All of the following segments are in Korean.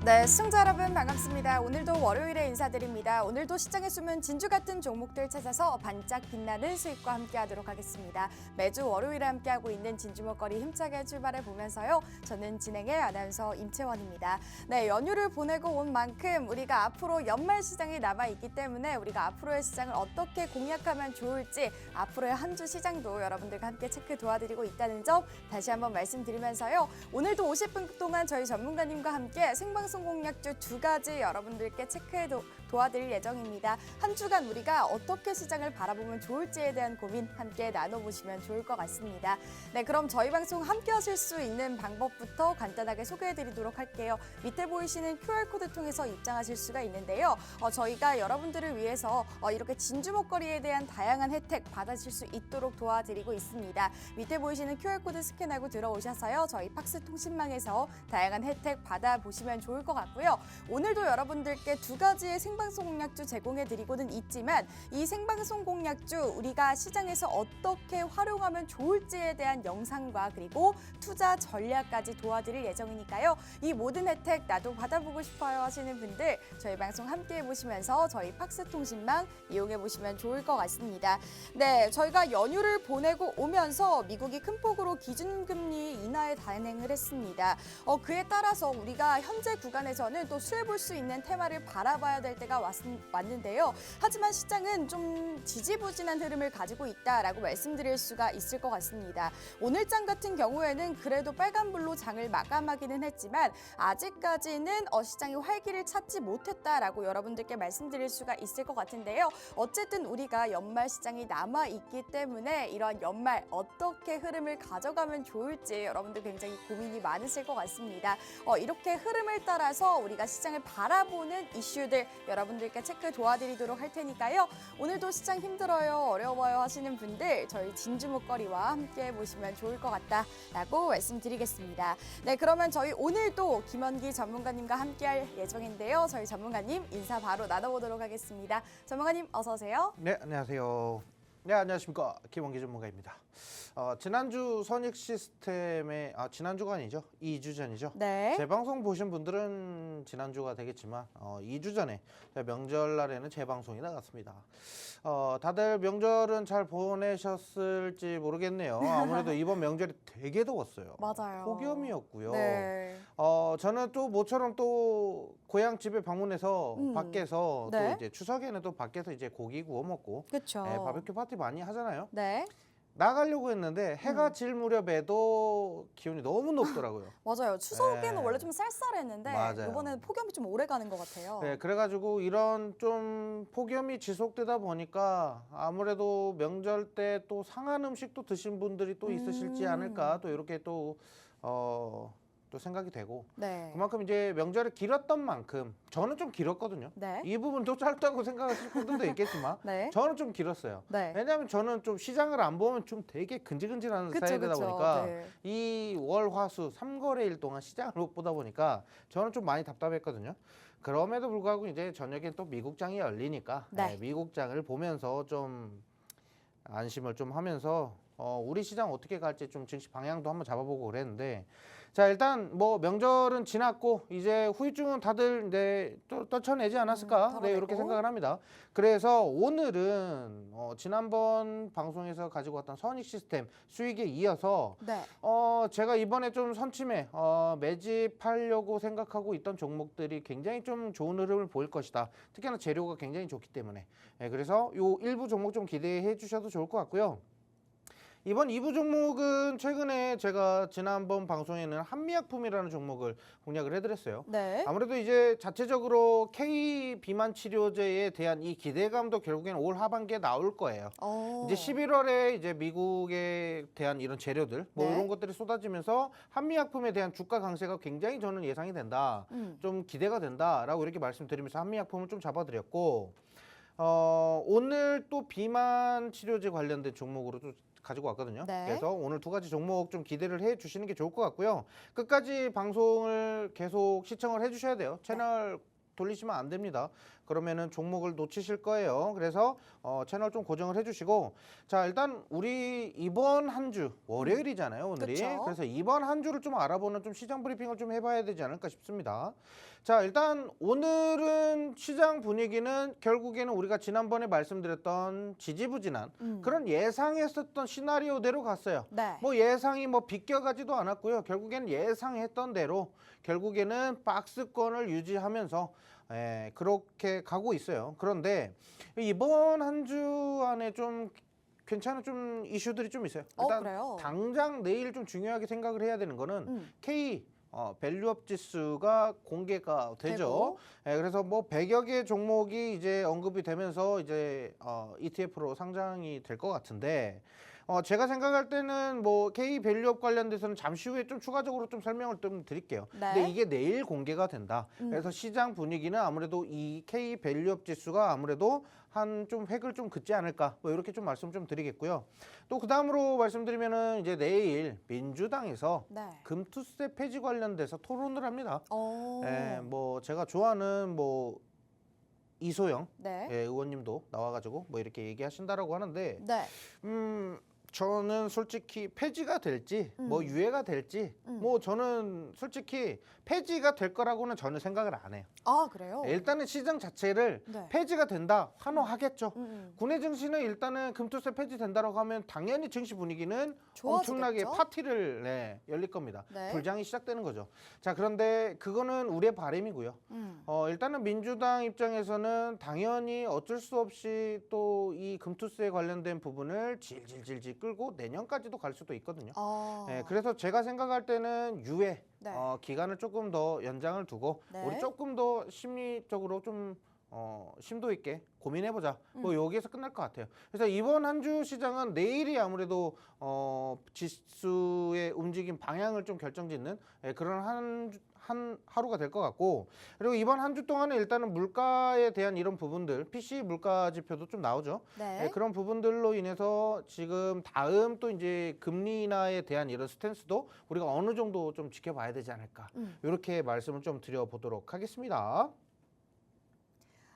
네, 시청자 여러분 반갑습니다. 오늘도 월요일에 인사드립니다. 오늘도 시장에 숨은 진주 같은 종목들 찾아서 반짝 빛나는 수익과 함께하도록 하겠습니다. 매주 월요일에 함께하고 있는 진주 먹거리 힘차게 출발해 보면서요. 저는 진행의 아나운서 임채원입니다. 네, 연휴를 보내고 온 만큼 우리가 앞으로 연말 시장이 남아 있기 때문에 우리가 앞으로의 시장을 어떻게 공략하면 좋을지 앞으로의 한 주 시장도 여러분들과 함께 체크 도와드리고 있다는 점 다시 한번 말씀드리면서요. 오늘도 50분 동안 저희 전문가님과 함께 생방송 공략주 2가지 여러분들께 체크해 도와드릴 예정입니다. 한 주간 우리가 어떻게 시장을 바라보면 좋을지에 대한 고민 함께 나눠보시면 좋을 것 같습니다. 네, 그럼 저희 방송 함께 하실 수 있는 방법부터 간단하게 소개해드리도록 할게요. 밑에 보이시는 QR코드 통해서 입장하실 수가 있는데요. 저희가 여러분들을 위해서 이렇게 진주 먹거리에 대한 다양한 혜택 받으실 수 있도록 도와드리고 있습니다. 밑에 보이시는 QR코드 스캔하고 들어오셔서요. 저희 팍스 통신망에서 다양한 혜택 받아보시면 좋을 것 같고요. 오늘도 여러분들께 2가지의 생방송 공략주 제공해드리고는 있지만 이 생방송 공략주 우리가 시장에서 어떻게 활용하면 좋을지에 대한 영상과 그리고 투자 전략까지 도와드릴 예정이니까요. 이 모든 혜택 나도 받아보고 싶어요 하시는 분들 저희 방송 함께 해보시면서 저희 팍스 통신망 이용해보시면 좋을 것 같습니다. 네, 저희가 연휴를 보내고 오면서 미국이 큰 폭으로 기준금리 인하에 단행을 했습니다. 그에 따라서 우리가 현재 구간에서는 또 수혜볼 수 있는 테마를 바라봐야 될 때가 왔는데요. 하지만 시장은 좀 지지부진한 흐름을 가지고 있다라고 말씀드릴 수가 있을 것 같습니다. 오늘장 같은 경우에는 그래도 빨간불로 장을 마감하기는 했지만 아직까지는 시장이 활기를 찾지 못했다라고 여러분들께 말씀드릴 수가 있을 것 같은데요. 어쨌든 우리가 연말 시장이 남아있기 때문에 이런 연말 어떻게 흐름을 가져가면 좋을지 여러분들 굉장히 고민이 많으실 것 같습니다. 이렇게 흐름을 따라서 우리가 시장을 바라보는 이슈들 여러분들께 체크 도와드리도록 할 테니까요. 오늘도 시장 힘들어요, 어려워요 하시는 분들 저희 진주 먹거리와 함께 보시면 좋을 것 같다라고 말씀드리겠습니다. 네, 그러면 저희 오늘도 김원기 전문가님과 함께할 예정인데요. 저희 전문가님 인사 바로 나눠보도록 하겠습니다. 전문가님 어서 오세요. 네, 안녕하세요. 네, 안녕하십니까. 김원기 전문가입니다. 지난주 선익 시스템의 지난주가 아니죠. 2주 전이죠. 네. 재방송 보신 분들은 지난주가 되겠지만 2주 전에 명절날에는 재방송이 나갔습니다. 다들 명절은 잘 보내셨을지 모르겠네요. 아무래도 이번 명절이 되게 더웠어요. 맞아요. 폭염이었고요. 네. 저는 또 모처럼 또 고향 집에 방문해서 밖에서 네. 또 이제 추석에는 또 밖에서 이제 고기 구워 먹고 그렇죠. 바베큐 파티 많이 하잖아요. 네. 나가려고 했는데 해가 질 무렵에도 기온이 너무 높더라고요. 맞아요. 추석에는 네. 원래 좀 쌀쌀했는데 맞아요. 이번에는 폭염이 좀 오래 가는 것 같아요. 네, 그래가지고 이런 좀 폭염이 지속되다 보니까 아무래도 명절 때 또 상한 음식도 드신 분들이 또 있으실지 않을까 또 이렇게 또 생각이 되고 네. 그만큼 이제 명절이 길었던 만큼 저는 좀 길었거든요. 네. 이 부분도 짧다고 생각하실 분들도 있겠지만 네. 저는 좀 길었어요. 네. 왜냐하면 저는 좀 시장을 안 보면 좀 되게 근질근질하는 그쵸, 스타일이다 그쵸. 보니까 네. 이 월, 화, 수 3거래일 동안 시장을 못 보다 보니까 저는 좀 많이 답답했거든요. 그럼에도 불구하고 이제 저녁엔 또 미국장이 열리니까 네. 미국장을 보면서 좀 안심을 좀 하면서 우리 시장 어떻게 갈지 좀 증시 방향도 한번 잡아보고 그랬는데 자 일단 뭐 명절은 지났고 이제 후유증은 다들 또 떨쳐내지 않았을까 네 이렇게 생각을 합니다. 그래서 오늘은 지난번 방송에서 가지고 왔던 선익 시스템 수익에 이어서 네. 제가 이번에 좀 선침해 매집하려고 생각하고 있던 종목들이 굉장히 좀 좋은 흐름을 보일 것이다. 특히나 재료가 굉장히 좋기 때문에 그래서 요 일부 종목 좀 기대해 주셔도 좋을 것 같고요. 이번 2부 종목은 최근에 제가 지난번 방송에는 한미약품이라는 종목을 공략을 해드렸어요. 네. 아무래도 이제 자체적으로 K 비만 치료제에 대한 이 기대감도 결국에는 올 하반기에 나올 거예요. 이제 11월에 이제 미국에 대한 이런 재료들 뭐 네. 이런 것들이 쏟아지면서 한미약품에 대한 주가 강세가 굉장히 저는 예상이 된다. 좀 기대가 된다라고 이렇게 말씀드리면서 한미약품을 좀 잡아드렸고 오늘 또 비만 치료제 관련된 종목으로 또 가지고 왔거든요. 네. 그래서 오늘 2가지 종목 좀 기대를 해 주시는 게 좋을 것 같고요. 끝까지 방송을 계속 시청을 해 주셔야 돼요. 채널 돌리시면 안 됩니다. 그러면은 종목을 놓치실 거예요. 그래서 채널 좀 고정을 해주시고, 자 일단 우리 이번 한 주 월요일이잖아요, 오늘이. 그쵸. 그래서 이번 한 주를 좀 알아보는 좀 시장 브리핑을 좀 해봐야 되지 않을까 싶습니다. 자 일단 오늘은 시장 분위기는 결국에는 우리가 지난번에 말씀드렸던 지지부진한 그런 예상했었던 시나리오대로 갔어요. 네. 뭐 예상이 뭐 비껴가지도 않았고요. 결국에는 예상했던 대로 결국에는 박스권을 유지하면서 그렇게 가고 있어요. 그런데 이번 한 주 안에 좀 괜찮은 좀 이슈들이 좀 있어요. 일단 그래요? 당장 내일 좀 중요하게 생각을 해야 되는 거는 K 밸류업 지수가 공개가 되죠. 그래서 뭐 100여 개 종목이 이제 언급이 되면서 이제 ETF로 상장이 될 것 같은데 제가 생각할 때는 뭐 K 밸류업 관련돼서는 잠시 후에 좀 추가적으로 좀 설명을 좀 드릴게요. 네. 근데 이게 내일 공개가 된다. 그래서 시장 분위기는 아무래도 이 K 밸류업 지수가 아무래도 한 좀 획을 좀 긋지 않을까 뭐 이렇게 좀 말씀 좀 드리겠고요. 또 그 다음으로 말씀드리면은 이제 내일 민주당에서 네. 금투세 폐지 관련돼서 토론을 합니다. 어. 뭐 제가 좋아하는 뭐 이소영 네. 의원님도 나와가지고 뭐 이렇게 얘기하신다라고 하는데 네. 저는 솔직히 폐지가 될지 뭐 유예가 될지 뭐 저는 솔직히 폐지가 될 거라고는 전혀 생각을 안 해요. 아, 그래요? 일단은 시장 자체를 네. 폐지가 된다 환호하겠죠. 음. 국내 증시는 일단은 금투세 폐지된다라고 하면 당연히 증시 분위기는 좋아지겠죠? 엄청나게 파티를 열릴 겁니다. 네. 불장이 시작되는 거죠. 자 그런데 그거는 우리의 바람이고요. 일단은 민주당 입장에서는 당연히 어쩔 수 없이 또 이 금투세 관련된 부분을 질질질질 끌고 내년까지도 갈 수도 있거든요. 그래서 제가 생각할 때는 유예 네. 기간을 조금 더 연장을 두고 네. 우리 조금 더 심리적으로 좀 심도 있게 고민해보자. 뭐 여기에서 끝날 것 같아요. 그래서 이번 한 주 시장은 내일이 아무래도 지수의 움직임 방향을 좀 결정짓는 그런 한 하루가 될 것 같고, 그리고 이번 한 주 동안에 일단은 물가에 대한 이런 부분들, PC 물가 지표도 좀 나오죠. 네. 그런 부분들로 인해서 지금 다음 또 이제 금리 인하에 대한 이런 스탠스도 우리가 어느 정도 좀 지켜봐야 되지 않을까. 이렇게 말씀을 좀 드려보도록 하겠습니다.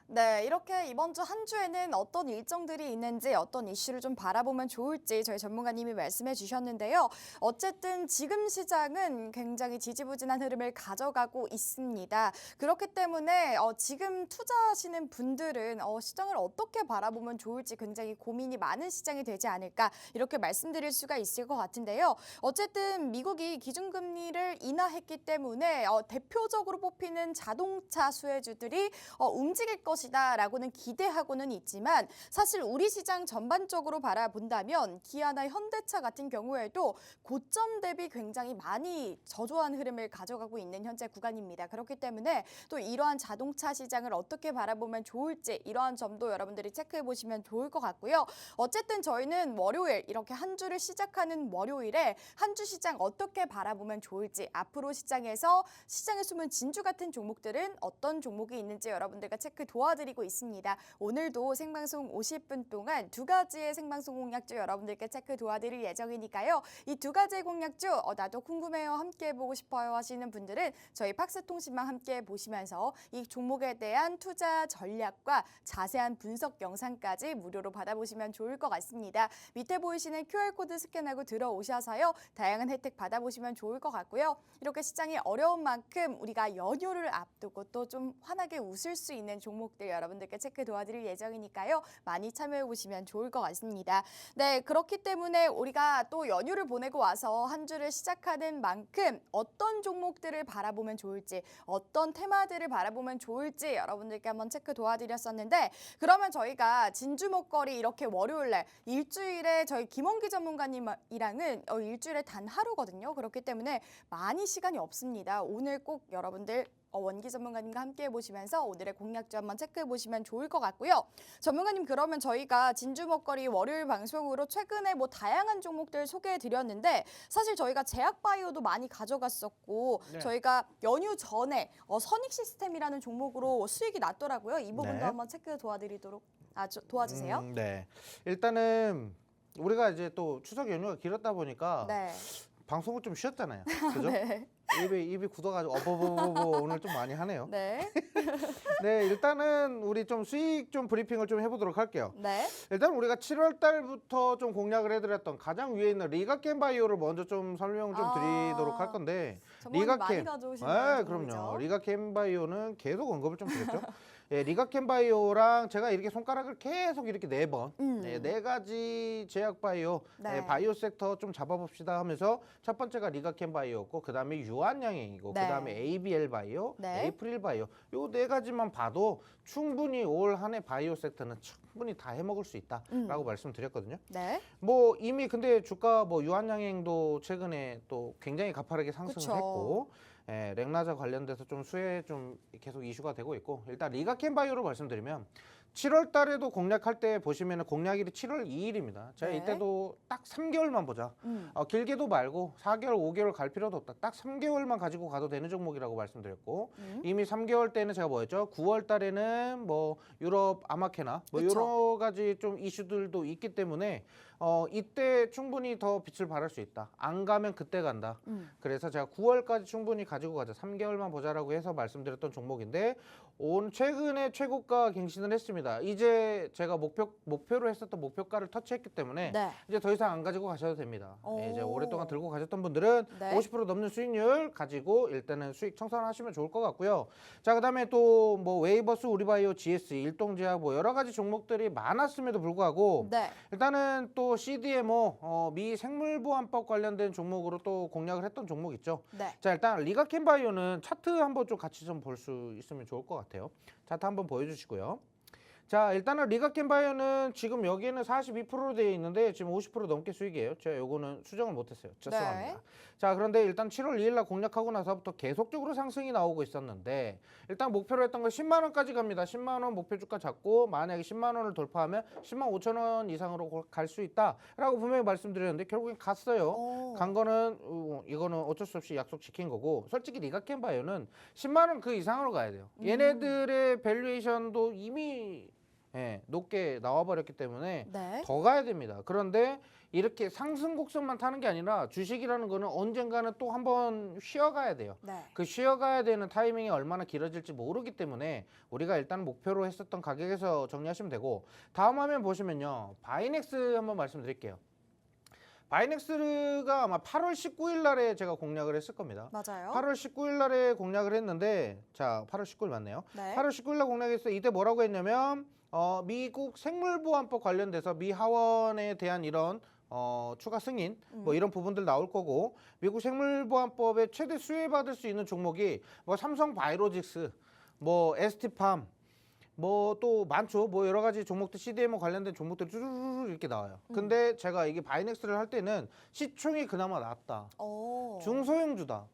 네, 이렇게 이번 주 한 주에는 어떤 일정들이 있는지 어떤 이슈를 좀 바라보면 좋을지 저희 전문가님이 말씀해 주셨는데요. 어쨌든 지금 시장은 굉장히 지지부진한 흐름을 가져가고 있습니다. 그렇기 때문에 지금 투자하시는 분들은 시장을 어떻게 바라보면 좋을지 굉장히 고민이 많은 시장이 되지 않을까 이렇게 말씀드릴 수가 있을 것 같은데요. 어쨌든 미국이 기준금리를 인하했기 때문에 대표적으로 뽑히는 자동차 수혜주들이 움직일 것이다라고는 기대하고는 있지만 사실 우리 시장 전반적으로 바라본다면 기아나 현대차 같은 경우에도 고점 대비 굉장히 많이 저조한 흐름을 가져가고 있는 현재 구간입니다. 그렇기 때문에 또 이러한 자동차 시장을 어떻게 바라보면 좋을지 이러한 점도 여러분들이 체크해 보시면 좋을 것 같고요. 어쨌든 저희는 월요일 이렇게 한 주를 시작하는 월요일에 한 주 시장 어떻게 바라보면 좋을지 앞으로 시장에 숨은 진주 같은 종목들은 어떤 종목이 있는지 여러분들과 체크 도와드리고 있습니다. 오늘도 생방송 50분 동안 두 가지의 생방송 공략주 여러분들께 체크 도와드릴 예정이니까요. 이 두 가지의 공략주 나도 궁금해요, 함께 해보고 싶어요 하시는 분들은 저희 팍스통신망 함께 보시면서 이 종목에 대한 투자 전략과 자세한 분석 영상까지 무료로 받아보시면 좋을 것 같습니다. 밑에 보이시는 QR코드 스캔하고 들어오셔서요. 다양한 혜택 받아보시면 좋을 것 같고요. 이렇게 시장이 어려운 만큼 우리가 연휴를 앞두고 또 좀 환하게 웃을 수 있는 종목들 여러분들께 체크 도와드릴 예정이니까요. 많이 참여해 보시면 좋을 것 같습니다. 네, 그렇기 때문에 우리가 또 연휴를 보내고 와서 한 주를 시작하는 만큼 어떤 종목들을 바라보면 좋을지, 어떤 테마들을 바라보면 좋을지 여러분들께 한번 체크 도와드렸었는데, 그러면 저희가 진주 먹거리 이렇게 월요일날 일주일에 저희 김원기 전문가님이랑은 일주일에 단 하루거든요. 그렇기 때문에 많이 시간이 없습니다. 오늘 꼭 여러분들 원기 전문가님과 함께 해보시면서 오늘의 공략주 한번 체크해보시면 좋을 것 같고요. 전문가님, 그러면 저희가 진주 먹거리 월요일 방송으로 최근에 뭐 다양한 종목들 소개해드렸는데 사실 저희가 제약바이오도 많이 가져갔었고 네. 저희가 연휴 전에 선익 시스템이라는 종목으로 수익이 났더라고요. 이 부분도 네. 한번 체크 도와드리도록 도와주세요. 네. 일단은 우리가 이제 또 추석 연휴가 길었다 보니까 네. 방송을 좀 쉬었잖아요. 그죠? 네. 입이 굳어가지고 어버버버버 오늘 좀 많이 하네요. 네. 네, 일단은 우리 좀 수익 좀 브리핑을 좀 해보도록 할게요. 네. 일단 우리가 7월 달부터 좀 공략을 해드렸던 가장 위에 있는 리가캠 바이오를 먼저 좀 설명 좀 드리도록 할 건데 정말 많이 가져오시는 네, 종목이죠. 그럼요. 리가캠 바이오는 계속 언급을 좀 드렸죠. 예, 리가캠 바이오랑 제가 이렇게 손가락을 계속 이렇게 4번, 네 가지 제약 바이오, 네. 바이오 섹터 좀 잡아봅시다 하면서 첫 번째가 리가캠 바이오였고 그 다음에 유한양행이고 네. 그 다음에 ABL 바이오, 네. 에이프릴 바이오 요 4가지만 봐도 충분히 올 한 해 바이오 섹터는 충분히 다 해먹을 수 있다라고 말씀드렸거든요. 네. 뭐 이미 근데 주가 뭐 유한양행도 최근에 또 굉장히 가파르게 상승을 그쵸. 했고 예, 렉나자 관련돼서 좀 수혜 좀 계속 이슈가 되고 있고 일단 리가캠 바이오로 말씀드리면 7월 달에도 공략할 때 보시면은 공략일이 7월 2일입니다. 제가 네. 이때도 딱 3개월만 보자. 길게도 말고 4개월, 5개월 갈 필요도 없다. 딱 3개월만 가지고 가도 되는 종목이라고 말씀드렸고 이미 3개월 때는 제가 뭐였죠? 9월 달에는 뭐 유럽 아마케나 뭐 그쵸. 여러 가지 좀 이슈들도 있기 때문에 이때 충분히 더 빛을 발할 수 있다. 안 가면 그때 간다. 그래서 제가 9월까지 충분히 가지고 가자. 3개월만 보자라고 해서 말씀드렸던 종목인데 최근에 최고가 갱신을 했습니다. 이제 제가 목표로 했었던 목표가를 터치했기 때문에 네. 이제 더 이상 안 가지고 가셔도 됩니다. 예, 이제 오. 오랫동안 들고 가셨던 분들은 네. 50% 넘는 수익률 가지고 일단은 수익 청산하시면 좋을 것 같고요. 자, 그다음에 또 뭐 웨이버스, 우리바이오, GS, 일동제약 뭐 여러 가지 종목들이 많았음에도 불구하고 네. 일단은 또 CDMO 미 생물보안법 관련된 종목으로 또 공략을 했던 종목 있죠. 네. 자, 일단 리가캠 바이오는 차트 한번 좀 같이 좀 볼 수 있으면 좋을 것 같아요. 차트 한번 보여주시고요. 자, 일단은 리가캠 바이오는 지금 여기에는 42%로 되어 있는데 지금 50% 넘게 수익이에요. 제가 요거는 수정을 못했어요. 죄송합니다. 네. 자, 그런데 일단 7월 2일 날 공략하고 나서부터 계속적으로 상승이 나오고 있었는데 일단 목표로 했던 거 10만 원까지 갑니다. 10만 원 목표 주가 잡고 만약에 10만 원을 돌파하면 10만 5천 원 이상으로 갈 수 있다라고 분명히 말씀드렸는데 결국엔 갔어요. 오. 간 거는 이거는 어쩔 수 없이 약속 지킨 거고 솔직히 리가캠 바이오는 10만 원 그 이상으로 가야 돼요. 얘네들의 밸류에이션도 이미 높게 나와버렸기 때문에 네. 더 가야 됩니다. 그런데 이렇게 상승 곡선만 타는 게 아니라 주식이라는 거는 언젠가는 또 한번 쉬어가야 돼요. 네. 그 쉬어가야 되는 타이밍이 얼마나 길어질지 모르기 때문에 우리가 일단 목표로 했었던 가격에서 정리하시면 되고 다음 화면 보시면요. 바이넥스 한번 말씀드릴게요. 바이넥스가 아마 8월 19일 날에 제가 공략을 했을 겁니다. 맞아요. 8월 19일 날에 공략을 했는데 자 8월 19일 맞네요. 네. 8월 19일 날 공략했어요. 이때 뭐라고 했냐면 미국 생물보안법 관련돼서 미 하원에 대한 이런 추가 승인 뭐 이런 부분들 나올 거고 미국 생물보안법에 최대 수혜받을 수 있는 종목이 뭐 삼성 바이오로직스 뭐 ST팜 뭐 또 많죠. 뭐 여러 가지 종목들 CDMO 관련된 종목들이 쭈르르 이렇게 나와요. 근데 제가 이게 바이넥스를 할 때는 시총이 그나마 낮다. 오. 중소형주다.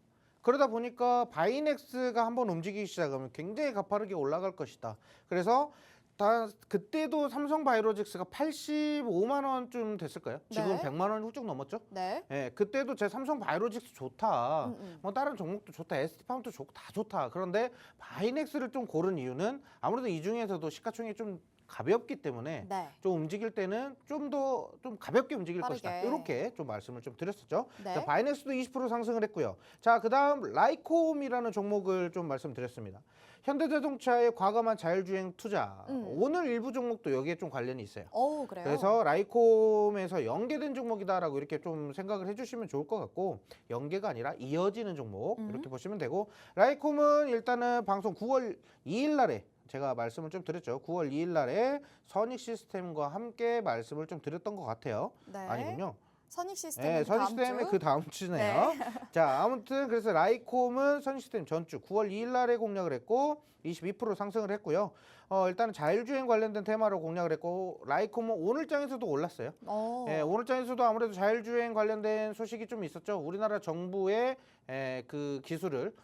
그러다 보니까 바이넥스가 한번 움직이기 시작하면 굉장히 가파르게 올라갈 것이다. 그래서 그때도 삼성 바이오로직스가 85만 원쯤 됐을까요? 지금 네. 100만 원 훌쩍 넘었죠? 네. 예, 그때도 제 삼성 바이오로직스 좋다. 뭐 다른 종목도 좋다. ST팜도 좋고 다 좋다. 그런데 바이넥스를 좀 고른 이유는 아무래도 이 중에서도 시가총액이 좀 가볍기 때문에 네. 좀 움직일 때는 좀 더 좀 가볍게 움직일 빠르게. 것이다. 이렇게 좀 말씀을 좀 드렸었죠. 네. 자, 바이넥스도 20% 상승을 했고요. 자, 그다음 라이콤이라는 종목을 좀 말씀드렸습니다. 현대자동차의 과감한 자율주행 투자. 오늘 일부 종목도 여기에 좀 관련이 있어요. 오, 그래요. 그래서 라이콤에서 연계된 종목이다라고 이렇게 좀 생각을 해주시면 좋을 것 같고 연계가 아니라 이어지는 종목 이렇게 보시면 되고 라이콤은 일단은 방송 9월 2일 날에 제가 말씀을 좀 드렸죠. 9월 2일 날에 선익 시스템과 함께 말씀을 좀 드렸던 것 같아요. 네. 아니군요. 선익 시스템. 네, 선익 시스템의 그 다음 주네요. 자, 아무튼 그래서 라이콤은 선익 시스템 전주 9월 2일 날에 공략을 했고 22% 상승을 했고요. 일단은 자율주행 관련된 테마로 공략을 했고 라이콤은 오늘장에서도 올랐어요. 오. 예, 오늘장에서도 아무래도 자율주행 관련된 소식이 좀 있었죠. 우리나라 정부의 그 기술을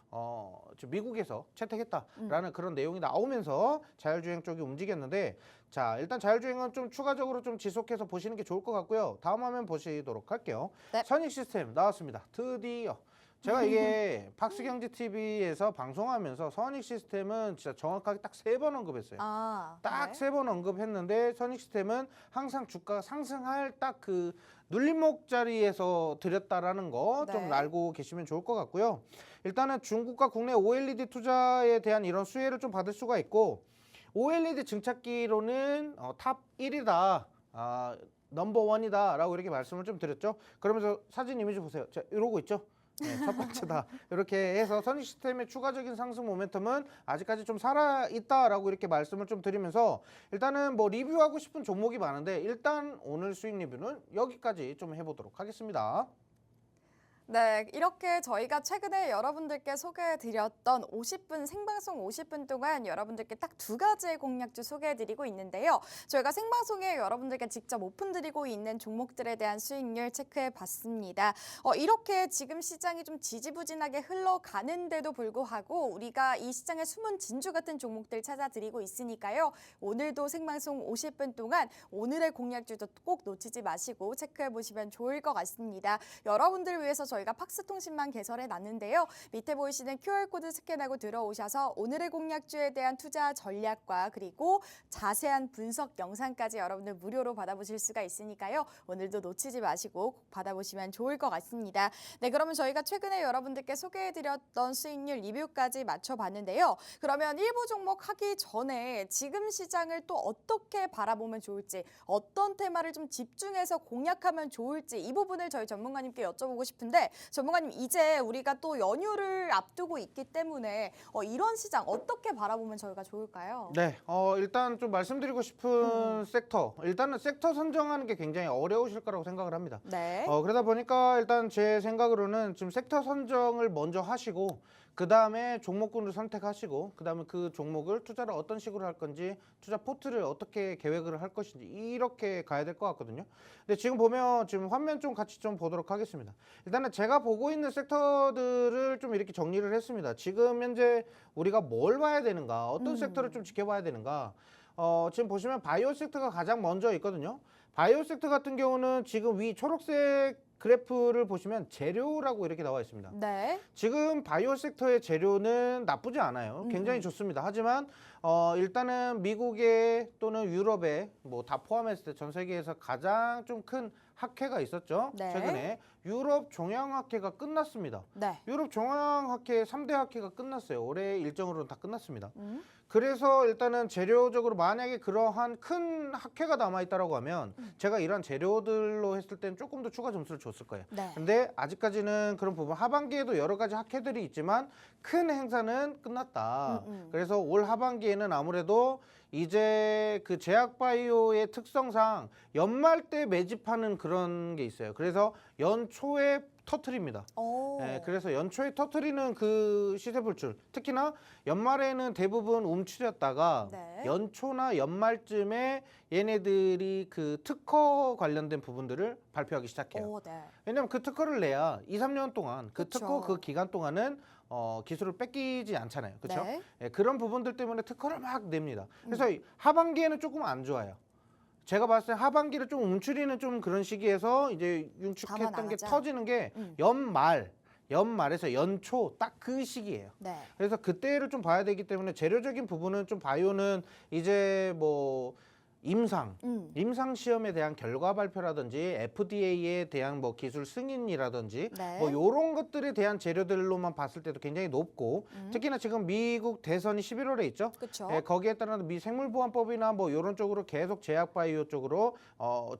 지금 미국에서 채택했다라는 그런 내용이 나오면서 자율주행 쪽이 움직였는데 자, 일단 자율주행은 좀 추가적으로 좀 지속해서 보시는 게 좋을 것 같고요. 다음 화면 보시도록 할게요. 네. 선익 시스템 나왔습니다. 드디어 제가 이게 박스경제TV에서 방송하면서 선익 시스템은 진짜 정확하게 딱 3번 언급했어요. 딱 네. 3번 언급했는데 선익 시스템은 항상 주가가 상승할 딱 그 눌림목 자리에서 드렸다라는 거 좀 네. 알고 계시면 좋을 것 같고요. 일단은 중국과 국내 OLED 투자에 대한 이런 수혜를 좀 받을 수가 있고 OLED 증착기로는 탑 1이다. 넘버 원이다 라고 이렇게 말씀을 좀 드렸죠. 그러면서 사진 이미지 보세요. 자, 이러고 있죠. 네, 첫 번째다. 이렇게 해서 선익 시스템의 추가적인 상승 모멘텀은 아직까지 좀 살아있다라고 이렇게 말씀을 좀 드리면서 일단은 뭐 리뷰하고 싶은 종목이 많은데 일단 오늘 수익 리뷰는 여기까지 좀 해보도록 하겠습니다. 네, 이렇게 저희가 최근에 여러분들께 소개해드렸던 50분 생방송 50분 동안 여러분들께 딱 2가지의 공략주 소개해드리고 있는데요. 저희가 생방송에 여러분들께 직접 오픈드리고 있는 종목들에 대한 수익률 체크해봤습니다. 이렇게 지금 시장이 좀 지지부진하게 흘러가는데도 불구하고 우리가 이 시장의 숨은 진주 같은 종목들 찾아드리고 있으니까요. 오늘도 생방송 50분 동안 오늘의 공략주도 꼭 놓치지 마시고 체크해보시면 좋을 것 같습니다. 여러분들을 위해서 저희가 팍스통신만 개설해 놨는데요. 밑에 보이시는 QR코드 스캔하고 들어오셔서 오늘의 공략주에 대한 투자 전략과 그리고 자세한 분석 영상까지 여러분들 무료로 받아보실 수가 있으니까요. 오늘도 놓치지 마시고 꼭 받아보시면 좋을 것 같습니다. 네, 그러면 저희가 최근에 여러분들께 소개해드렸던 수익률 리뷰까지 맞춰봤는데요. 그러면 일부 종목 하기 전에 지금 시장을 또 어떻게 바라보면 좋을지, 어떤 테마를 좀 집중해서 공략하면 좋을지 이 부분을 저희 전문가님께 여쭤보고 싶은데 전문가님, 이제 우리가 또 연휴를 앞두고 있기 때문에 이런 시장 어떻게 바라보면 저희가 좋을까요? 네, 일단 좀 말씀드리고 싶은 섹터, 일단은 섹터 선정하는 게 굉장히 어려우실 거라고 생각을 합니다. 네. 그러다 보니까 일단 제 생각으로는 지금 섹터 선정을 먼저 하시고 그 다음에 종목군을 선택하시고 그 다음에 그 종목을 투자를 어떤 식으로 할 건지 투자 포트를 어떻게 계획을 할 것인지 이렇게 가야 될 것 같거든요. 근데 지금 보면 지금 화면 좀 같이 좀 보도록 하겠습니다. 일단은 제가 보고 있는 섹터들을 좀 이렇게 정리를 했습니다. 지금 현재 우리가 뭘 봐야 되는가, 어떤 섹터를 좀 지켜봐야 되는가. 지금 보시면 바이오 섹터가 가장 먼저 있거든요. 바이오 섹터 같은 경우는 지금 위 초록색 그래프를 보시면 재료라고 이렇게 나와 있습니다. 네. 지금 바이오 섹터의 재료는 나쁘지 않아요. 굉장히 좋습니다. 하지만 일단은 미국에 또는 유럽에 뭐 다 포함했을 때 전 세계에서 가장 좀 큰 학회가 있었죠. 네. 최근에 유럽 종양학회가 끝났습니다. 네. 유럽 종양학회 3대 학회가 끝났어요. 올해 일정으로는 다 끝났습니다. 그래서 일단은 재료적으로 만약에 그러한 큰 학회가 남아있다라고 하면 제가 이런 재료들로 했을 때는 조금 더 추가 점수를 줬을 거예요. 네. 근데 아직까지는 그런 부분 하반기에도 여러 가지 학회들이 있지만 큰 행사는 끝났다. 그래서 올 하반기에는 아무래도 이제 그 제약바이오의 특성상 연말 때 매집하는 그런 게 있어요. 그래서 연초에 터트립니다. 네, 그래서 연초에 터트리는 그 시세불출, 특히나 연말에는 대부분 움츠렸다가 네. 연초나 연말쯤에 얘네들이 그 특허 관련된 부분들을 발표하기 시작해요. 네. 왜냐면 그 특허를 내야 2, 3년 동안 그 그쵸. 특허 그 기간 동안은 기술을 뺏기지 않잖아요. 그렇죠? 네. 예, 그런 부분들 때문에 특허를 막 냅니다. 그래서 하반기에는 조금 안 좋아요. 제가 봤을 때 하반기를 좀 움츠리는 좀 그런 시기에서 이제 윤축했던 게 담아나가자. 터지는 게 연말에서 연초 딱 그 시기예요. 네. 그래서 그때를 좀 봐야 되기 때문에 재료적인 부분은 좀 바이오는 이제 뭐 임상 시험에 대한 결과 발표라든지 FDA에 대한 뭐 기술 승인이라든지 네. 뭐 요런 것들에 대한 재료들로만 봤을 때도 굉장히 높고 특히나 지금 미국 대선이 11월에 있죠. 그렇죠. 예, 거기에 따른 미 생물보안법이나 뭐 요런 쪽으로 계속 제약바이오 쪽으로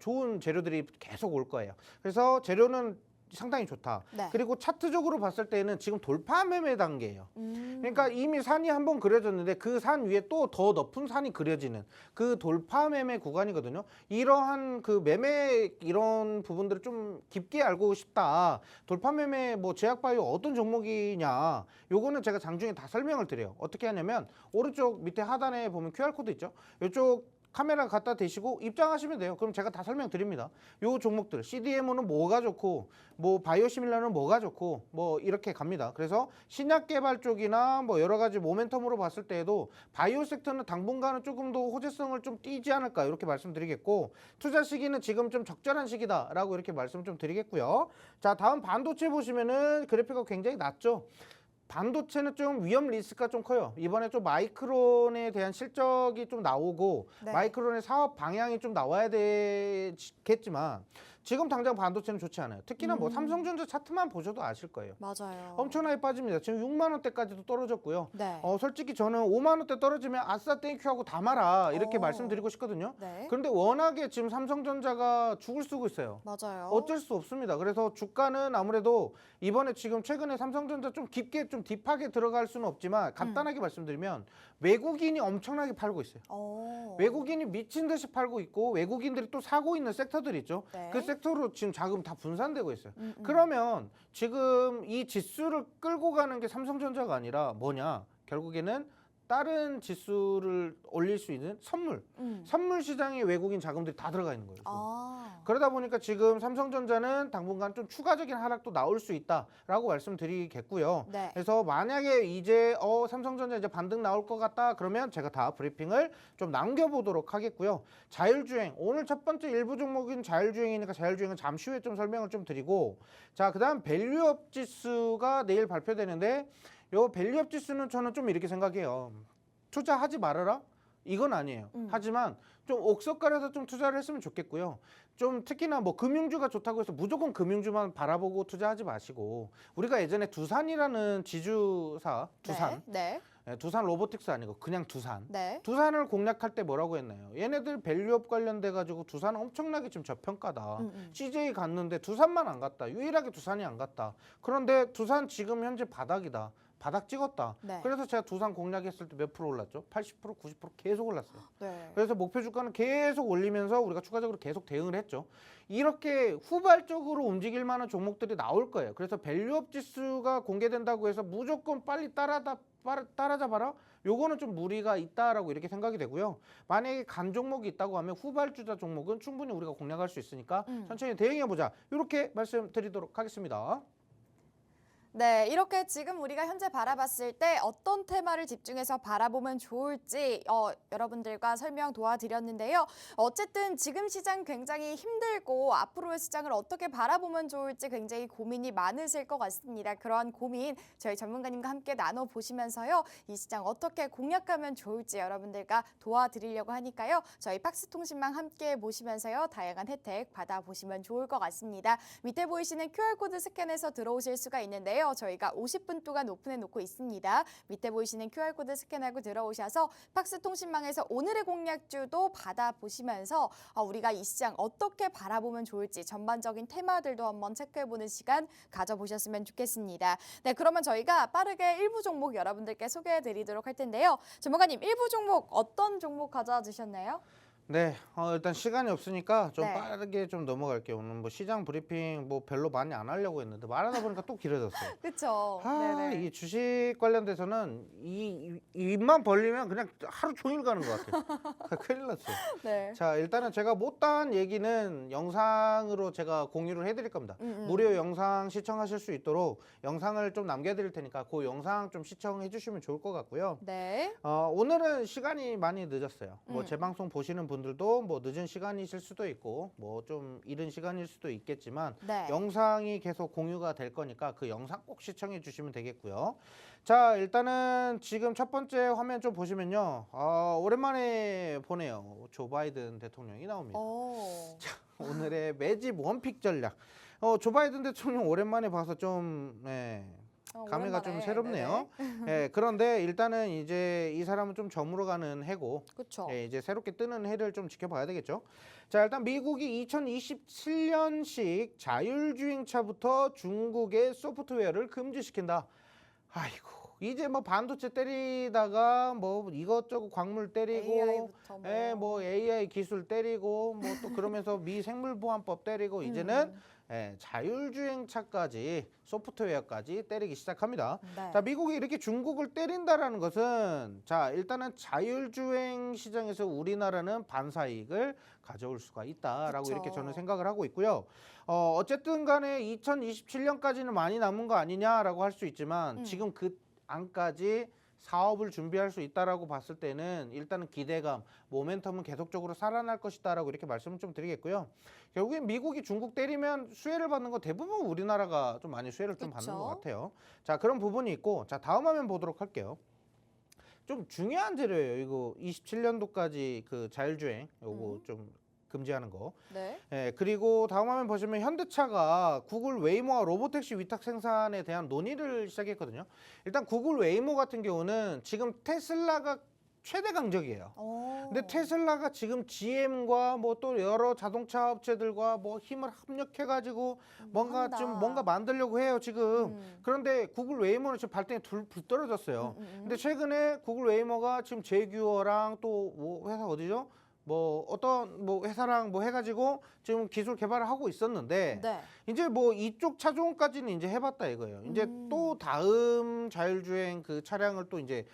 좋은 재료들이 계속 올 거예요. 그래서 재료는 상당히 좋다. 네. 그리고 차트적으로 봤을 때는 지금 돌파 매매 단계예요. 그러니까 이미 산이 한번 그려졌는데 그 산 위에 또 더 높은 산이 그려지는 그 돌파 매매 구간이거든요. 이러한 그 매매 이런 부분들을 좀 깊게 알고 싶다. 돌파 매매 뭐 제약바이오 어떤 종목이냐. 요거는 제가 장중에 다 설명을 드려요. 어떻게 하냐면 오른쪽 밑에 하단에 보면 QR코드 있죠. 이쪽 카메라 갖다 대시고 입장하시면 돼요. 그럼 제가 다 설명드립니다. 요 종목들 CDMO는 뭐가 좋고 뭐 바이오시밀러는 뭐가 좋고 뭐 이렇게 갑니다. 그래서 신약 개발 쪽이나 뭐 여러 가지 모멘텀으로 봤을 때에도 바이오 섹터는 당분간은 조금 더 호재성을 좀 띄지 않을까 이렇게 말씀드리겠고, 투자 시기는 지금 좀 적절한 시기다라고 이렇게 말씀 좀 드리겠고요. 자, 다음 반도체 보시면은 그래프가 굉장히 낮죠. 반도체는 좀 위험 리스크가 좀 커요. 이번에 좀 마이크론에 대한 실적이 좀 나오고 네. 마이크론의 사업 방향이 좀 나와야 되겠지만 지금 당장 반도체는 좋지 않아요. 특히나 뭐 삼성전자 차트만 보셔도 아실 거예요. 맞아요. 엄청나게 빠집니다. 지금 6만 원대까지도 떨어졌고요. 네. 솔직히 저는 5만 원대 떨어지면 아싸 땡큐하고 다 말아 이렇게 어. 말씀드리고 싶거든요. 네. 그런데 워낙에 지금 삼성전자가 죽을 쓰고 있어요. 맞아요. 어쩔 수 없습니다. 그래서 주가는 아무래도 이번에 지금 최근에 삼성전자 좀 깊게 좀 딥하게 들어갈 수는 없지만 간단하게 말씀드리면 외국인이 엄청나게 팔고 있어요. 외국인이 미친 듯이 팔고 있고 외국인들이 또 사고 있는 섹터들이 있죠. 네. 그 섹터로 지금 자금 다 분산되고 있어요. 그러면 지금 이 지수를 끌고 가는 게 삼성전자가 아니라 뭐냐? 결국에는 다른 지수를 올릴 수 있는 선물 시장에 외국인 자금들이 다 들어가 있는 거예요. 그러다 보니까 지금 삼성전자는 당분간 좀 추가적인 하락도 나올 수 있다라고 말씀드리겠고요. 네. 그래서 만약에 이제 삼성전자 이제 반등 나올 것 같다 그러면 제가 다 브리핑을 좀 남겨보도록 하겠고요. 자율주행, 오늘 첫 번째 일부 종목인 자율주행이니까 자율주행은 잠시 후에 좀 설명을 좀 드리고, 자, 그다음 밸류업 지수가 내일 발표되는데 요 밸류업 지수는 저는 좀 이렇게 생각해요. 투자하지 말아라? 이건 아니에요. 하지만 좀 옥석가려서 좀 투자를 했으면 좋겠고요. 좀 특히나 뭐 금융주가 좋다고 해서 무조건 금융주만 바라보고 투자하지 마시고, 우리가 예전에 두산이라는 지주사, 두산, 네. 두산 로보틱스 아니고 그냥 두산. 네. 두산을 공략할 때 뭐라고 했나요? 얘네들 밸류업 관련돼 가지고 두산 엄청나게 지금 저평가다. CJ 갔는데 두산만 안 갔다. 유일하게 두산이 안 갔다. 그런데 두산 지금 현재 바닥이다. 바닥 찍었다. 네. 그래서 제가 두산 공략했을 때 몇 프로 올랐죠? 80%, 90% 계속 올랐어요. 네. 그래서 목표 주가는 계속 올리면서 우리가 추가적으로 계속 대응을 했죠. 이렇게 후발적으로 움직일 만한 종목들이 나올 거예요. 그래서 밸류업 지수가 공개된다고 해서 무조건 빨리 따라잡아라? 요거는 좀 무리가 있다라고 이렇게 생각이 되고요. 만약에 간 종목이 있다고 하면 후발주자 종목은 충분히 우리가 공략할 수 있으니까 천천히 대응해보자. 이렇게 말씀드리도록 하겠습니다. 네, 이렇게 지금 우리가 현재 바라봤을 때 어떤 테마를 집중해서 바라보면 좋을지 여러분들과 설명 도와드렸는데요. 어쨌든 지금 시장 굉장히 힘들고 앞으로의 시장을 어떻게 바라보면 좋을지 굉장히 고민이 많으실 것 같습니다. 그러한 고민 저희 전문가님과 함께 나눠보시면서요. 이 시장 어떻게 공략하면 좋을지 여러분들과 도와드리려고 하니까요. 저희 박스통신망 함께 보시면서요. 다양한 혜택 받아보시면 좋을 것 같습니다. 밑에 보이시는 QR코드 스캔해서 들어오실 수가 있는데요. 저희가 50분 동안 오픈해 놓고 있습니다. 밑에 보이시는 QR코드 스캔하고 들어오셔서 박스통신망에서 오늘의 공략주도 받아보시면서 우리가 이 시장 어떻게 바라보면 좋을지 전반적인 테마들도 한번 체크해보는 시간 가져보셨으면 좋겠습니다. 네, 그러면 저희가 빠르게 일부 종목 여러분들께 소개해드리도록 할 텐데요. 전문가님, 일부 종목 어떤 종목 가져와 주셨나요? 네, 일단 시간이 없으니까 좀 네. 빠르게 좀 넘어갈게요. 오늘 뭐 시장 브리핑 뭐 별로 많이 안 하려고 했는데 말하다 보니까 또 길어졌어요. 그렇죠. 이 주식 관련돼서는 입만 벌리면 그냥 하루 종일 가는 것 같아요. 큰일 났어요. 네. 자, 일단은 제가 못다한 얘기는 영상으로 제가 공유를 해드릴 겁니다. 무료 영상 시청하실 수 있도록 영상을 좀 남겨드릴 테니까 그 영상 좀 시청해 주시면 좋을 것 같고요. 네. 오늘은 시간이 많이 늦었어요. 뭐 재방송 보시는 분들도 뭐 늦은 시간이실 수도 있고 뭐 좀 이른 시간일 수도 있겠지만 네. 영상이 계속 공유가 될 거니까 그 영상 꼭 시청해 주시면 되겠고요. 자, 일단은 지금 첫 번째 화면 좀 보시면요. 오랜만에 보네요. 조 바이든 대통령이 나옵니다. 자, 오늘의 매집 원픽 전략. 조 바이든 대통령 오랜만에 봐서 좀 감회가 좀 오랜만에. 새롭네요. 그런데 일단은 이제 이 사람은 좀 저물어 가는 해고 그렇죠. 이제 새롭게 뜨는 해를 좀 지켜봐야 되겠죠. 자, 일단 미국이 2027년식 자율주행차부터 중국의 소프트웨어를 금지시킨다. 아이고, 이제 뭐 반도체 때리다가 뭐 이것저것 광물 때리고 AI부터 뭐 AI 기술 때리고 뭐 또 그러면서 미 생물보안법 때리고 이제는 자율주행차까지 소프트웨어까지 때리기 시작합니다. 네. 자, 미국이 이렇게 중국을 때린다라는 것은 자, 일단은 자율주행 시장에서 우리나라는 반사이익을 가져올 수가 있다라고 그쵸. 이렇게 저는 생각을 하고 있고요. 어쨌든 간에 2027년까지는 많이 남은 거 아니냐라고 할 수 있지만 지금 그 안까지 사업을 준비할 수 있다라고 봤을 때는 일단은 기대감, 모멘텀은 계속적으로 살아날 것이다라고 이렇게 말씀을 좀 드리겠고요. 결국엔 미국이 중국 때리면 수혜를 받는 거 대부분 우리나라가 좀 많이 수혜를 좀 받는 것 같아요. 자, 그런 부분이 있고, 자, 다음 화면 보도록 할게요. 좀 중요한 재료예요. 이거 27년도까지 그 자율주행 요거 좀 금지하는 거. 네. 그리고 다음 화면 보시면 현대차가 구글 웨이모와 로보택시 위탁 생산에 대한 논의를 시작했거든요. 일단 구글 웨이모 같은 경우는 지금 테슬라가 최대 강적이에요. 근데 테슬라가 지금 GM과 뭐 또 여러 자동차 업체들과 뭐 힘을 합력해가지고 뭔가 만들려고 해요 지금. 그런데 구글 웨이모는 지금 발등에 불 떨어졌어요. 근데 최근에 구글 웨이모가 지금 제규어랑 또 뭐 회사 어디죠? 뭐 어떤 뭐 회사랑 뭐 해가지고 지금 기술 개발을 하고 있었는데 네. 이제 뭐 이쪽 차종까지는 이제 해봤다 이거예요. 이제 또 다음 자율주행 그 차량을 또 이제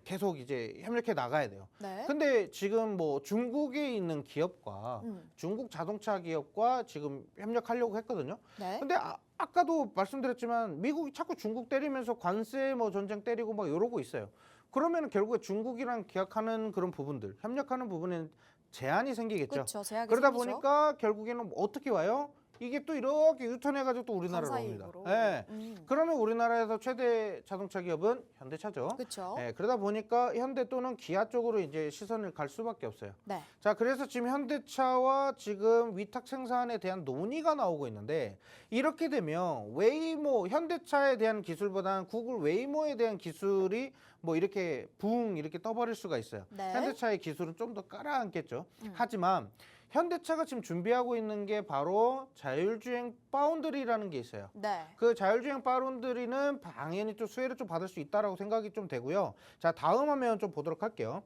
계속 이제 협력해 나가야 돼요. 네. 근데 지금 뭐 중국에 있는 기업과 중국 자동차 기업과 지금 협력하려고 했거든요. 네. 근데 아까도 말씀드렸지만 미국이 자꾸 중국 때리면서 관세 뭐 전쟁 때리고 막 이러고 있어요. 그러면 결국에 중국이랑 계약하는 그런 부분들, 협력하는 부분에는 제한이 생기겠죠. 그렇죠. 제약이 그러다 생기죠. 보니까 결국에는 어떻게 와요? 이게 또 이렇게 유턴해가지고 또 우리나라로 옵니다. 반사이익으로. 예. 그러면 우리나라에서 최대 자동차 기업은 현대차죠. 그렇죠. 예, 그러다 보니까 현대 또는 기아 쪽으로 이제 시선을 갈 수밖에 없어요. 네. 자, 그래서 지금 현대차와 지금 위탁 생산에 대한 논의가 나오고 있는데 이렇게 되면 웨이모, 현대차에 대한 기술보다는 구글 웨이모에 대한 기술이 뭐 이렇게 붕 이렇게 떠버릴 수가 있어요. 네. 현대차의 기술은 좀 더 깔아앉겠죠. 하지만 현대차가 지금 준비하고 있는 게 바로 자율주행 파운드리라는 게 있어요. 네. 그 자율주행 파운드리는 당연히 좀 수혜를 좀 받을 수 있다라고 생각이 좀 되고요. 자, 다음 화면 좀 보도록 할게요.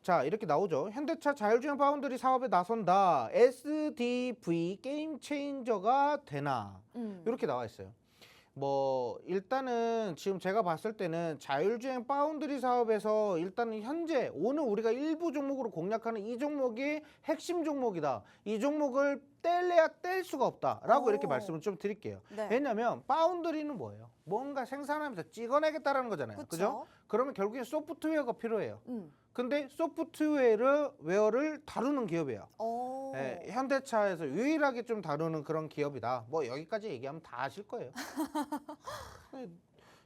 자, 이렇게 나오죠. 현대차 자율주행 파운드리 사업에 나선다. SDV 게임 체인저가 되나? 이렇게 나와 있어요. 뭐 일단은 지금 제가 봤을 때는 자율주행 파운드리 사업에서 일단은 현재 오늘 우리가 일부 종목으로 공략하는 이 종목이 핵심 종목이다. 이 종목을 뗄래야 뗄 수가 없다라고 이렇게 말씀을 좀 드릴게요. 네. 왜냐하면 파운드리는 뭐예요? 뭔가 생산하면서 찍어내겠다는 거잖아요. 그쵸. 그죠? 그러면 결국엔 소프트웨어가 필요해요. 근데 소프트웨어를 다루는 기업이에요. 현대차에서 유일하게 좀 다루는 그런 기업이다. 뭐 여기까지 얘기하면 다 아실 거예요.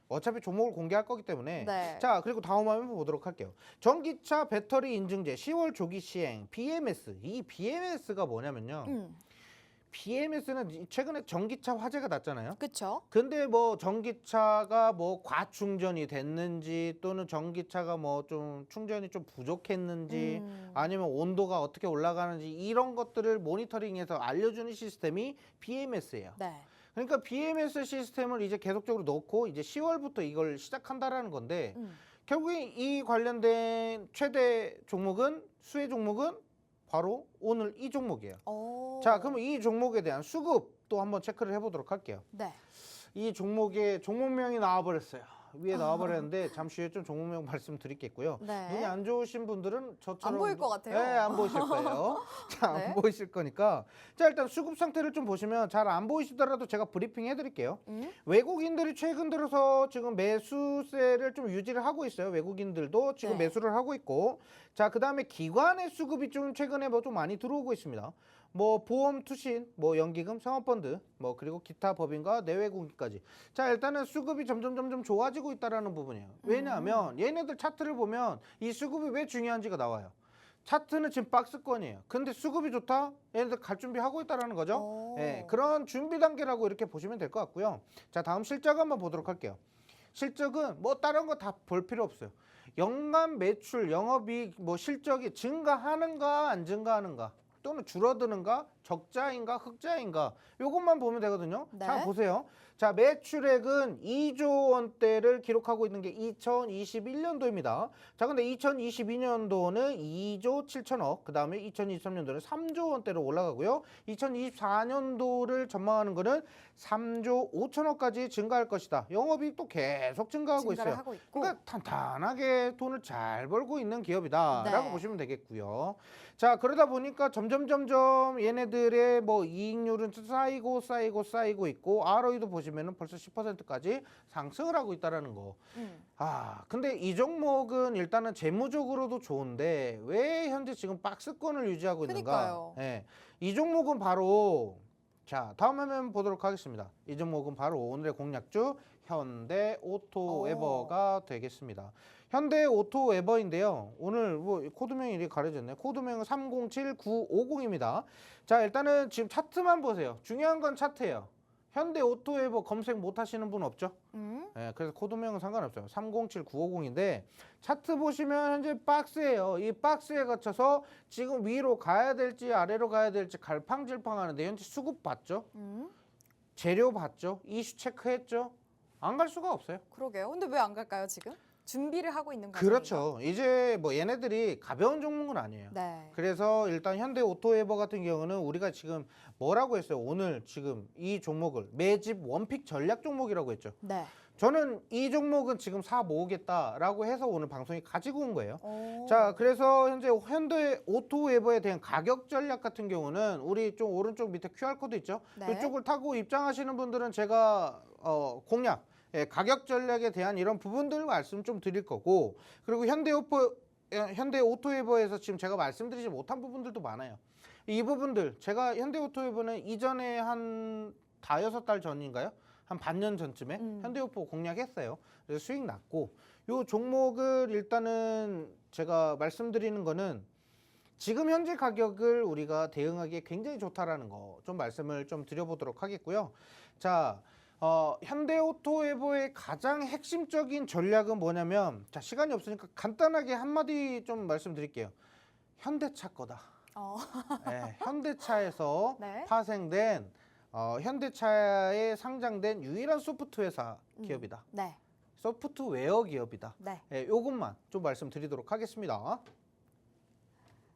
어차피 종목을 공개할 거기 때문에. 네. 자, 그리고 다음 화면 보도록 할게요. 전기차 배터리 인증제 10월 조기 시행 BMS. 이 BMS가 뭐냐면요. BMS는 최근에 전기차 화재가 났잖아요. 그렇죠. 근데 뭐 전기차가 뭐 과충전이 됐는지 또는 전기차가 뭐 좀 충전이 좀 부족했는지 아니면 온도가 어떻게 올라가는지 이런 것들을 모니터링해서 알려주는 시스템이 BMS예요. 네. 그러니까 BMS 시스템을 이제 계속적으로 넣고 이제 10월부터 이걸 시작한다라는 건데 결국에 이 관련된 최대 종목은 수혜 종목은 바로 오늘 이 종목이에요. 자, 그러면 이 종목에 대한 수급도 한번 체크를 해보도록 할게요. 네. 이 종목의 종목명이 나와버렸어요. 위에 나와버렸는데 잠시 후에 좀 종목명 말씀드리겠고요. 네. 눈이 안 좋으신 분들은 저처럼 안 보일 것 같아요. 네, 안 보이실 거예요. 자, 네. 안 보이실 거니까 자, 일단 수급 상태를 좀 보시면 잘 안 보이시더라도 제가 브리핑 해드릴게요. 외국인들이 최근 들어서 지금 매수세를 좀 유지를 하고 있어요. 외국인들도 지금 네. 매수를 하고 있고, 자, 그 다음에 기관의 수급이 좀 최근에 뭐 좀 많이 들어오고 있습니다. 뭐 보험, 투신, 뭐 연기금, 상업펀드, 뭐 그리고 기타 법인과 내외국인까지. 자, 일단은 수급이 점점 좋아지고 있다라는 부분이에요. 왜냐하면 얘네들 차트를 보면 이 수급이 왜 중요한지가 나와요. 차트는 지금 박스권이에요. 근데 수급이 좋다? 얘네들 갈 준비하고 있다라는 거죠. 예, 그런 준비 단계라고 이렇게 보시면 될 것 같고요. 자, 다음 실적 한번 보도록 할게요. 실적은 뭐 다른 거 다 볼 필요 없어요. 연간 매출, 영업이익, 뭐 실적이 증가하는가 안 증가하는가 또는 줄어드는가 적자인가 흑자인가 요것만 보면 되거든요. 네. 자, 보세요. 자, 매출액은 2조 원대를 기록하고 있는 게 2021년도입니다. 자, 근데 2022년도는 2조 7천억, 그 다음에 2023년도는 3조 원대로 올라가고요. 2024년도를 전망하는 거는 3조 5천억까지 증가할 것이다. 영업이익 또 계속 증가하고 증가를 있어요. 하고 있고. 그러니까 탄탄하게 돈을 잘 벌고 있는 기업이다라고 네. 보시면 되겠고요. 자, 그러다 보니까 점점 얘네들의 뭐 이익률은 쌓이고 있고 ROE도 보시면은 벌써 10%까지 상승을 하고 있다라는 거. 근데 이 종목은 일단은 재무적으로도 좋은데 왜 현재 지금 박스권을 유지하고 있는가? 그러니까요. 예. 이 종목은 바로 자, 다음 화면 보도록 하겠습니다. 이 종목은 바로 오늘의 공략주 현대오토웨버가 되겠습니다. 현대오토웨버인데요. 오늘 뭐 코드명이 이렇게 가려졌네. 코드명은 307950입니다. 자, 일단은 지금 차트만 보세요. 중요한 건 차트예요. 현대오토웨버 검색 못 하시는 분 없죠? 네, 그래서 코드명은 상관없어요. 307950인데 차트 보시면 현재 박스예요. 이 박스에 갇혀서 지금 위로 가야 될지 아래로 가야 될지 갈팡질팡하는데 현재 수급 봤죠? 재료 봤죠? 이슈 체크했죠? 안 갈 수가 없어요. 그러게요. 근데 왜 안 갈까요, 지금? 준비를 하고 있는 거죠. 그렇죠. 이제 뭐 얘네들이 가벼운 종목은 아니에요. 네. 그래서 일단 현대오토웨버 같은 경우는 우리가 지금 뭐라고 했어요? 오늘 지금 이 종목을 매집 원픽 전략 종목이라고 했죠. 네. 저는 이 종목은 지금 사 모으겠다라고 해서 오늘 방송에 가지고 온 거예요. 오. 자, 그래서 현재 현대오토웨버에 대한 가격 전략 같은 경우는 우리 좀 오른쪽 밑에 QR코드 있죠? 네. 이쪽을 타고 입장하시는 분들은 제가 공략, 가격 전략에 대한 이런 부분들 말씀 좀 드릴 거고, 그리고 현대오토웨버에서 지금 제가 말씀드리지 못한 부분들도 많아요. 이 부분들 제가 현대오토웨버는 이전에 한 5-6달 전인가요? 한 반년 전쯤에 현대오토 공략했어요. 그래서 수익 났고, 요 종목을 일단은 제가 말씀드리는 거는 지금 현재 가격을 우리가 대응하기에 굉장히 좋다라는 거 좀 말씀을 좀 드려보도록 하겠고요. 자, 현대오토웨버의 가장 핵심적인 전략은 뭐냐면, 자, 시간이 없으니까 간단하게 한마디 좀 말씀드릴게요. 현대차 거다. 네, 현대차에서 네. 파생된 현대차에 상장된 유일한 소프트 회사 기업이다. 네. 소프트웨어 기업이다. 네. 요것만 좀 말씀드리도록 하겠습니다.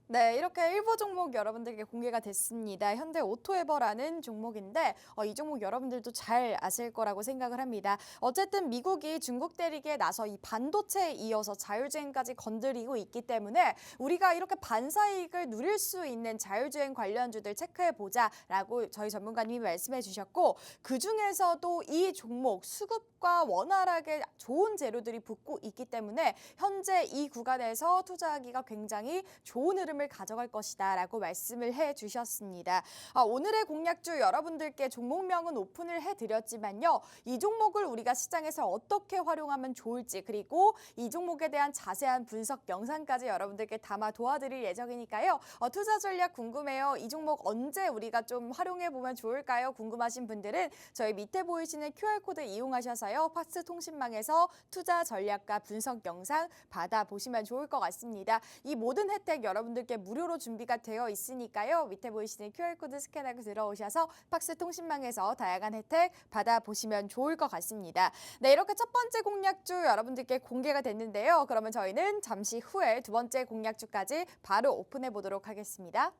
네, 이렇게 일부 종목 여러분들께 공개가 됐습니다. 현대오토웨버라는 종목인데 이 종목 여러분들도 잘 아실 거라고 생각을 합니다. 어쨌든 미국이 중국 대리기에 나서 이 반도체에 이어서 자율주행까지 건드리고 있기 때문에 우리가 이렇게 반사이익을 누릴 수 있는 자율주행 관련주들 체크해보자라고 저희 전문가님이 말씀해 주셨고, 그중에서도 이 종목 수급과 원활하게 좋은 재료들이 붙고 있기 때문에 현재 이 구간에서 투자하기가 굉장히 좋은 흐름을 가져갈 것이다 라고 말씀을 해주셨습니다. 오늘의 공략주 여러분들께 종목명은 오픈을 해드렸지만요. 이 종목을 우리가 시장에서 어떻게 활용하면 좋을지, 그리고 이 종목에 대한 자세한 분석 영상까지 여러분들께 담아 도와드릴 예정이니까요. 투자 전략 궁금해요. 이 종목 언제 우리가 좀 활용해보면 좋을까요? 궁금하신 분들은 저희 밑에 보이시는 QR코드 이용하셔서요. 팍스 통신망에서 투자 전략과 분석 영상 받아보시면 좋을 것 같습니다. 이 모든 혜택 여러분들께 무료로 준비가 되어 있으니까요. 밑에 보이시는 QR코드 스캔하고 들어오셔서 팍스 통신망에서 다양한 혜택 받아보시면 좋을 것 같습니다. 네, 이렇게 첫 번째 공략주 여러분들께 공개가 됐는데요. 그러면 저희는 잠시 후에 두 번째 공략주까지 바로 오픈해 보도록 하겠습니다.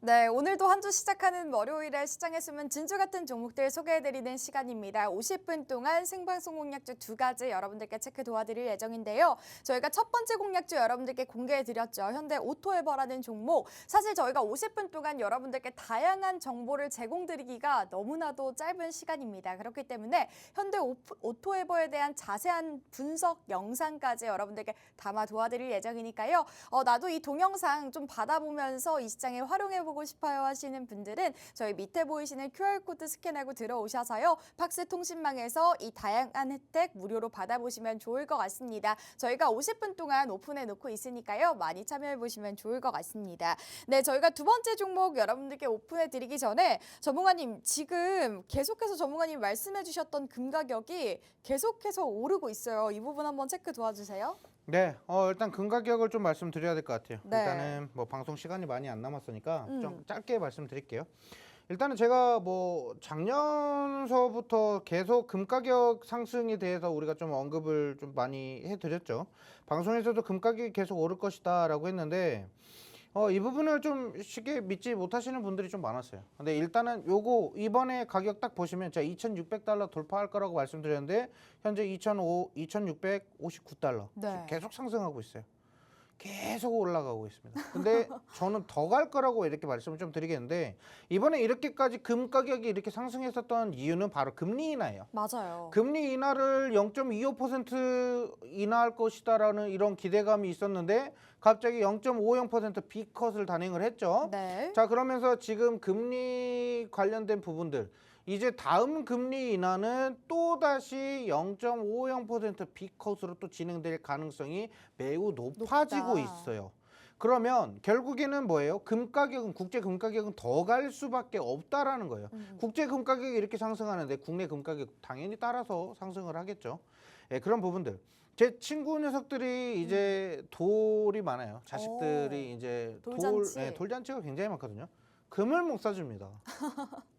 네, 오늘도 한 주 시작하는 월요일에 시장에 숨은 진주 같은 종목들 소개해드리는 시간입니다. 50분 동안 생방송 공략주 2가지 여러분들께 체크 도와드릴 예정인데요. 저희가 첫 번째 공략주 여러분들께 공개해드렸죠. 현대 오토에버라는 종목. 사실 저희가 50분 동안 여러분들께 다양한 정보를 제공드리기가 너무나도 짧은 시간입니다. 그렇기 때문에 현대 오토에버에 대한 자세한 분석 영상까지 여러분들께 담아 도와드릴 예정이니까요. 나도 이 동영상 좀 받아보면서 이 시장에 활용해보고 싶어요 하시는 분들은 저희 밑에 보이시는 QR코드 스캔하고 들어오셔서요. 팍스 통신망에서 이 다양한 혜택 무료로 받아보시면 좋을 것 같습니다. 저희가 50분 동안 오픈해 놓고 있으니까요. 많이 참여해보시면 좋을 것 같습니다. 네, 저희가 두 번째 종목 여러분들께 오픈해 드리기 전에 전문가님 지금 계속해서 전문가님 말씀해 주셨던 금 가격이 계속해서 오르고 있어요. 이 부분 한번 체크 도와주세요. 네, 일단 금 가격을 좀 말씀드려야 될 것 같아요. 네. 일단은 뭐 방송 시간이 많이 안 남았으니까 좀 짧게 말씀드릴게요. 일단은 제가 뭐 작년서부터 계속 금 가격 상승에 대해서 우리가 좀 언급을 좀 많이 해드렸죠. 방송에서도 금 가격이 계속 오를 것이다라고 했는데 이 부분을 좀 쉽게 믿지 못하시는 분들이 좀 많았어요. 근데 일단은 요거 이번에 가격 딱 보시면 제가 2,600달러 돌파할 거라고 말씀드렸는데 현재 2,659달러 네. 계속 상승하고 있어요. 계속 올라가고 있습니다. 근데 저는 더 갈 거라고 이렇게 말씀을 좀 드리겠는데 이번에 이렇게까지 금 가격이 이렇게 상승했었던 이유는 바로 금리 인하예요. 맞아요. 금리 인하를 0.25% 인하할 것이다라는 이런 기대감이 있었는데 갑자기 0.50% B컷을 단행을 했죠. 네. 자, 그러면서 지금 금리 관련된 부분들 이제 다음 금리 인하는 또다시 0.50% B컷으로 또 진행될 가능성이 매우 높아지고 높다. 있어요. 그러면 결국에는 뭐예요? 금 가격은 국제 금 가격은 더 갈 수밖에 없다라는 거예요. 국제 금 가격이 이렇게 상승하는데 국내 금 가격 당연히 따라서 상승을 하겠죠. 예, 그런 부분들. 제 친구 녀석들이 이제 돌이 많아요. 자식들이 이제 돌잔치. 돌잔치가 굉장히 많거든요. 금을 못 사줍니다.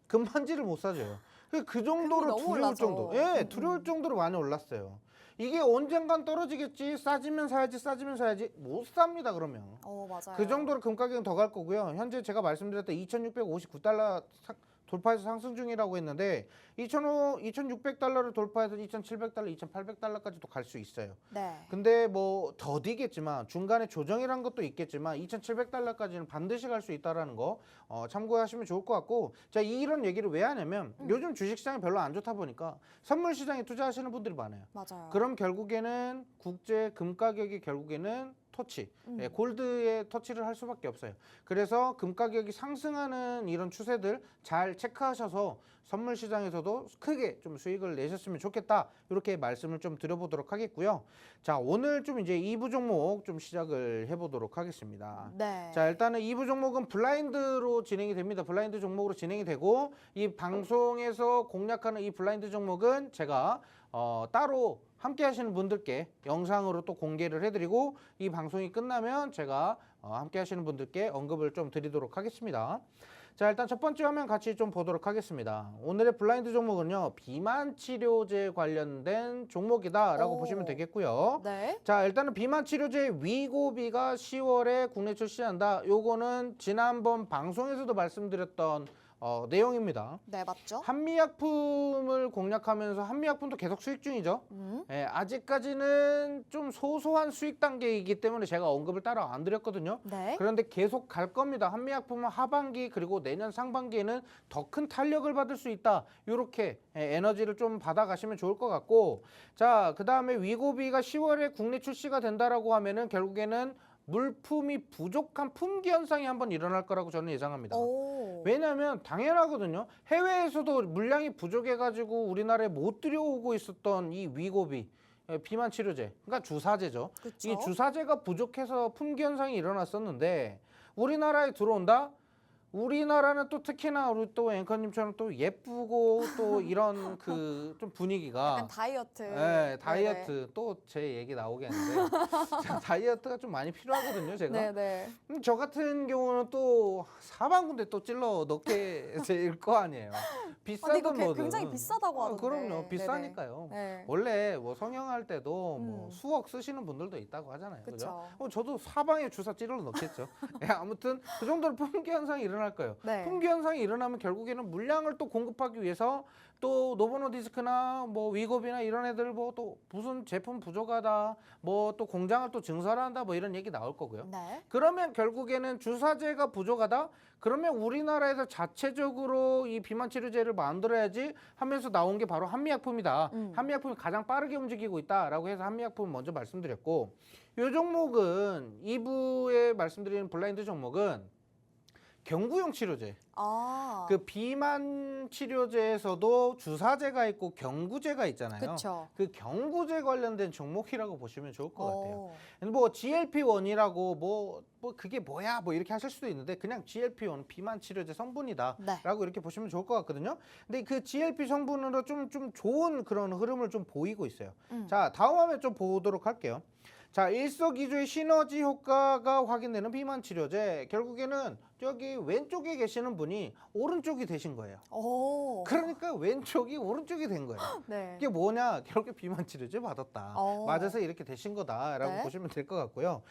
금 반지를 못 사줘요. 그 정도로 너무 두려울 올라서. 정도. 예, 두려울 정도로 많이 올랐어요. 이게 언젠간 떨어지겠지. 싸지면 사야지, 싸지면 사야지. 못 삽니다, 그러면. 맞아요. 그 정도로 금 가격은 더 갈 거고요. 현재 제가 말씀드렸던 2,659달러 돌파해서 상승 중이라고 했는데 2,600달러를 돌파해서 2,700달러, 2,800달러까지도 갈 수 있어요. 네. 근데 뭐 더디겠지만 중간에 조정이란 것도 있겠지만 2,700달러까지는 반드시 갈 수 있다라는 거 참고하시면 좋을 것 같고, 자, 이런 얘기를 왜 하냐면 요즘 주식시장이 별로 안 좋다 보니까 선물 시장에 투자하시는 분들이 많아요. 맞아요. 그럼 결국에는 국제 금 가격이 결국에는 터치, 골드에 터치를 할 수밖에 없어요. 그래서 금 가격이 상승하는 이런 추세들 잘 체크하셔서 선물 시장에서도 크게 좀 수익을 내셨으면 좋겠다. 이렇게 말씀을 좀 드려보도록 하겠고요. 자, 오늘 좀 이제 2부 종목 좀 시작을 해보도록 하겠습니다. 네. 자, 일단은 2부 종목은 블라인드로 진행이 됩니다. 블라인드 종목으로 진행이 되고 이 방송에서 공략하는 이 블라인드 종목은 제가 따로 함께 하시는 분들께 영상으로 또 공개를 해드리고 이 방송이 끝나면 제가 함께 하시는 분들께 언급을 좀 드리도록 하겠습니다. 자, 일단 첫 번째 화면 같이 좀 보도록 하겠습니다. 오늘의 블라인드 종목은요, 비만 치료제 관련된 종목이다라고 보시면 되겠고요. 네. 자, 일단은 비만 치료제 위고비가 10월에 국내 출시한다. 요거는 지난번 방송에서도 말씀드렸던 내용입니다. 네, 맞죠? 한미약품을 공략하면서 한미약품도 계속 수익 중이죠. 예, 아직까지는 좀 소소한 수익 단계이기 때문에 제가 언급을 따로 안 드렸거든요. 네. 그런데 계속 갈 겁니다. 한미약품은 하반기 그리고 내년 상반기에는 더 큰 탄력을 받을 수 있다. 이렇게 에너지를 좀 받아가시면 좋을 것 같고, 자, 그 다음에 위고비가 10월에 국내 출시가 된다라고 하면은 결국에는 물품이 부족한 품귀 현상이 한번 일어날 거라고 저는 예상합니다. 왜냐하면 당연하거든요. 해외에서도 물량이 부족해가지고 우리나라에 못 들여오고 있었던 이 위고비, 비만 치료제, 그러니까 주사제죠. 그쵸? 이 주사제가 부족해서 품귀 현상이 일어났었는데 우리나라에 들어온다? 우리나라는 또 특히나 우리 또 앵커님처럼 또 예쁘고 또 이런 그 좀 분위기가 약간 다이어트. 네, 다이어트 또 제 얘기 나오게 하는데 다이어트가 좀 많이 필요하거든요, 제가. 네네. 저 같은 경우는 또 사방군데 또 찔러 넣게 될 거 아니에요. 근데 이거 비싸든 뭐든. 굉장히 비싸다고 하던데. 그럼요, 네네. 비싸니까요. 네. 원래 뭐 성형할 때도 뭐 수억 쓰시는 분들도 있다고 하잖아요. 그죠? 그쵸. 저도 사방에 주사 찔러 넣겠죠. 예, 아무튼 그 정도로 품귀 현상이 일어나 일어날 거예요. 네. 품귀 현상이 일어나면 결국에는 물량을 또 공급하기 위해서 또 노보노디스크나 뭐 위고비나 이런 애들 뭐 또 무슨 제품 부족하다, 뭐 또 공장을 또 증설한다, 뭐 이런 얘기 나올 거고요. 네. 그러면 결국에는 주사제가 부족하다? 그러면 우리나라에서 자체적으로 이 비만 치료제를 만들어야지 하면서 나온 게 바로 한미약품이다. 한미약품이 가장 빠르게 움직이고 있다라고 해서 한미약품을 먼저 말씀드렸고, 이 종목은 2부에 말씀드리는 블라인드 종목은 경구용 치료제. 아. 그 비만 치료제에서도 주사제가 있고 경구제가 있잖아요. 그렇죠. 그 경구제 관련된 종목이라고 보시면 좋을 것 같아요. 오. 뭐 GLP-1이라고 뭐 그게 뭐야 뭐 이렇게 하실 수도 있는데 그냥 GLP-1 비만 치료제 성분이다라고 네. 이렇게 보시면 좋을 것 같거든요. 근데 그 GLP 성분으로 좀 좋은 그런 흐름을 좀 보이고 있어요. 자, 다음 화면 좀 보도록 할게요. 자, 일석이조의 시너지 효과가 확인되는 비만 치료제. 결국에는 저기 왼쪽에 계시는 분이 오른쪽이 되신 거예요. 오. 그러니까 왼쪽이 오른쪽이 된 거예요. 네. 이게 뭐냐? 결국에 비만 치료제 받았다. 맞아서 이렇게 되신 거다라고 네. 보시면 될 것 같고요.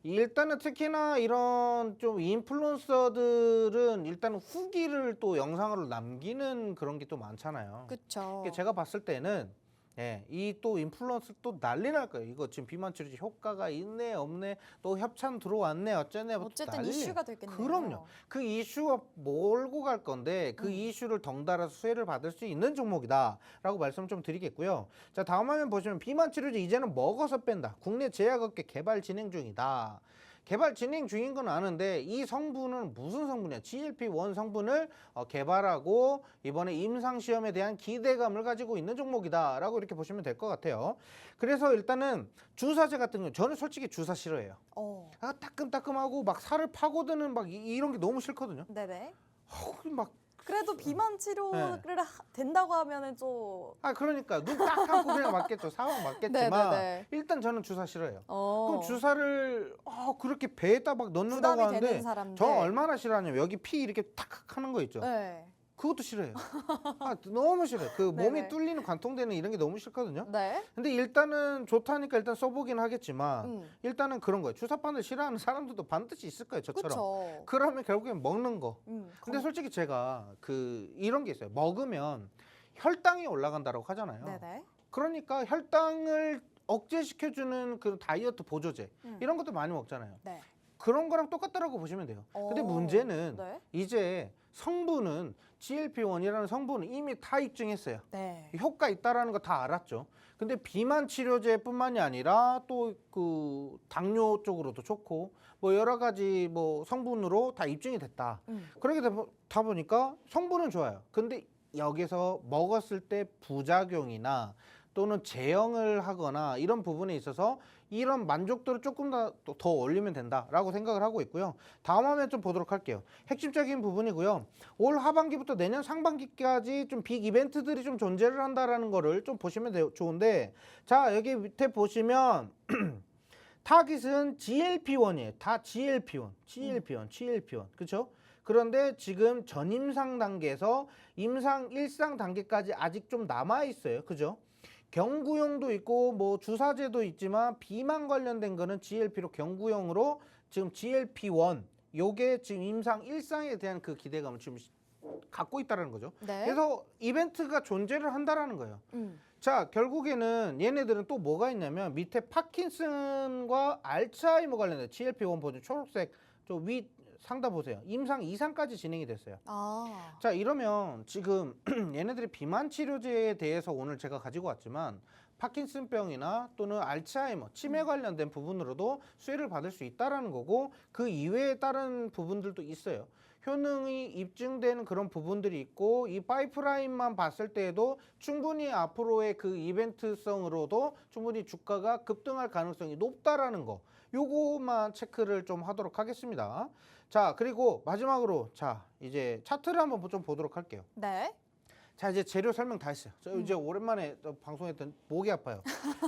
일단은 특히나 이런 좀 인플루언서들은 일단 후기를 또 영상으로 남기는 그런 게 또 많잖아요. 그렇죠. 제가 봤을 때는 이 또 인플루언서 또 난리 날 거예요. 이거 지금 비만 치료제 효과가 있네 없네 또 협찬 들어왔네 어쩌네 어쨌든 난리. 이슈가 됐겠네요. 그럼요. 그 이슈가 몰고 갈 건데 그 이슈를 덩달아서 수혜를 받을 수 있는 종목이다라고 말씀 좀 드리겠고요. 자, 다음 화면 보시면 비만 치료제 이제는 먹어서 뺀다. 국내 제약업계 개발 진행 중이다. 개발 진행 중인 건 아는데 이 성분은 무슨 성분이야? GLP-1 성분을 개발하고 이번에 임상시험에 대한 기대감을 가지고 있는 종목이다라고 이렇게 보시면 될 것 같아요. 그래서 일단은 주사제 같은 경우 저는 솔직히 주사 싫어해요. 따끔따끔하고 막 살을 파고드는 막 이런 게 너무 싫거든요. 네네. 막 그래도 비만 치료를 된다고 하면은 좀. 그러니까 눈 딱 감고 그냥 맞겠죠. 상황 맞겠지만 네네네. 일단 저는 주사 싫어해요. 어. 그럼 주사를 그렇게 배에다 막 넣는다고 부담이 하는데 되는 사람들. 저 얼마나 싫어하냐면 여기 피 이렇게 탁 하는 거 있죠. 네. 그것도 싫어요. 너무 싫어요. 그 네네. 몸이 뚫리는 관통되는 이런 게 너무 싫거든요. 네. 근데 일단은 좋다니까 일단 써보긴 하겠지만 음. 일단은 그런 거예요. 주사바늘 싫어하는 사람들도 반드시 있을 거예요. 저처럼. 그렇죠. 그러면 결국엔 먹는 거. 근데 솔직히 제가 이런 게 있어요. 먹으면 혈당이 올라간다고 하잖아요. 네네. 그러니까 혈당을 억제시켜주는 그 다이어트 보조제 이런 것도 많이 먹잖아요. 네. 그런 거랑 똑같다라고 보시면 돼요. 근데 문제는 네. 이제 성분은 GLP-1이라는 성분은 이미 다 입증했어요. 네. 효과 있다라는 거 다 알았죠. 근데 비만 치료제뿐만이 아니라 또 그 당뇨 쪽으로도 좋고 뭐 여러 가지 뭐 성분으로 다 입증이 됐다. 그렇게 되다 보니까 성분은 좋아요. 근데 여기서 먹었을 때 부작용이나 또는 제형을 하거나 이런 부분에 있어서 이런 만족도를 조금 더 올리면 된다라고 생각을 하고 있고요. 다음 화면 좀 보도록 할게요. 핵심적인 부분이고요. 올 하반기부터 내년 상반기까지 좀 빅 이벤트들이 좀 존재를 한다라는 거를 좀 보시면 좋은데, 자, 여기 밑에 보시면 타깃은 GLP-1이에요. 다 GLP-1. 그렇죠? 그런데 지금 전임상 단계에서 임상 1상 단계까지 아직 좀 남아 있어요. 그죠? 경구용도 있고 뭐 주사제도 있지만 비만 관련된 거는 GLP로 경구용으로 지금 GLP-1 요게 지금 임상 1상에 대한 그 기대감을 지금 갖고 있다는 거죠. 네. 그래서 이벤트가 존재를 한다라는 거예요. 자, 결국에는 얘네들은 또 뭐가 있냐면 밑에 파킨슨과 알츠하이머 관련된 GLP-1 버전 초록색 저 위 상다 보세요. 임상 2상까지 진행이 됐어요. 자, 이러면 지금 얘네들이 비만 치료제에 대해서 오늘 제가 가지고 왔지만 파킨슨병이나 또는 알츠하이머, 치매 관련된 부분으로도 수혜를 받을 수 있다라는 거고 그 이외에 다른 부분들도 있어요. 효능이 입증된 그런 부분들이 있고 이 파이프라인만 봤을 때에도 충분히 앞으로의 그 이벤트성으로도 충분히 주가가 급등할 가능성이 높다라는 거. 요거만 체크를 좀 하도록 하겠습니다. 자, 그리고 마지막으로 자, 이제 차트를 한번 좀 보도록 할게요. 네. 자, 이제 재료 설명 다 했어요. 저 이제 오랜만에 또 방송했던 목이 아파요.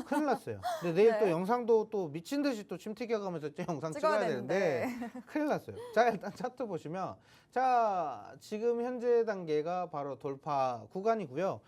큰일 났어요. 근데 내일 네. 또 영상도 또 미친 듯이 또 침 튀겨가면서 또 영상 찍어야 되는데 큰일 났어요. 자, 일단 차트 보시면 자, 지금 현재 단계가 바로 돌파 구간이고요.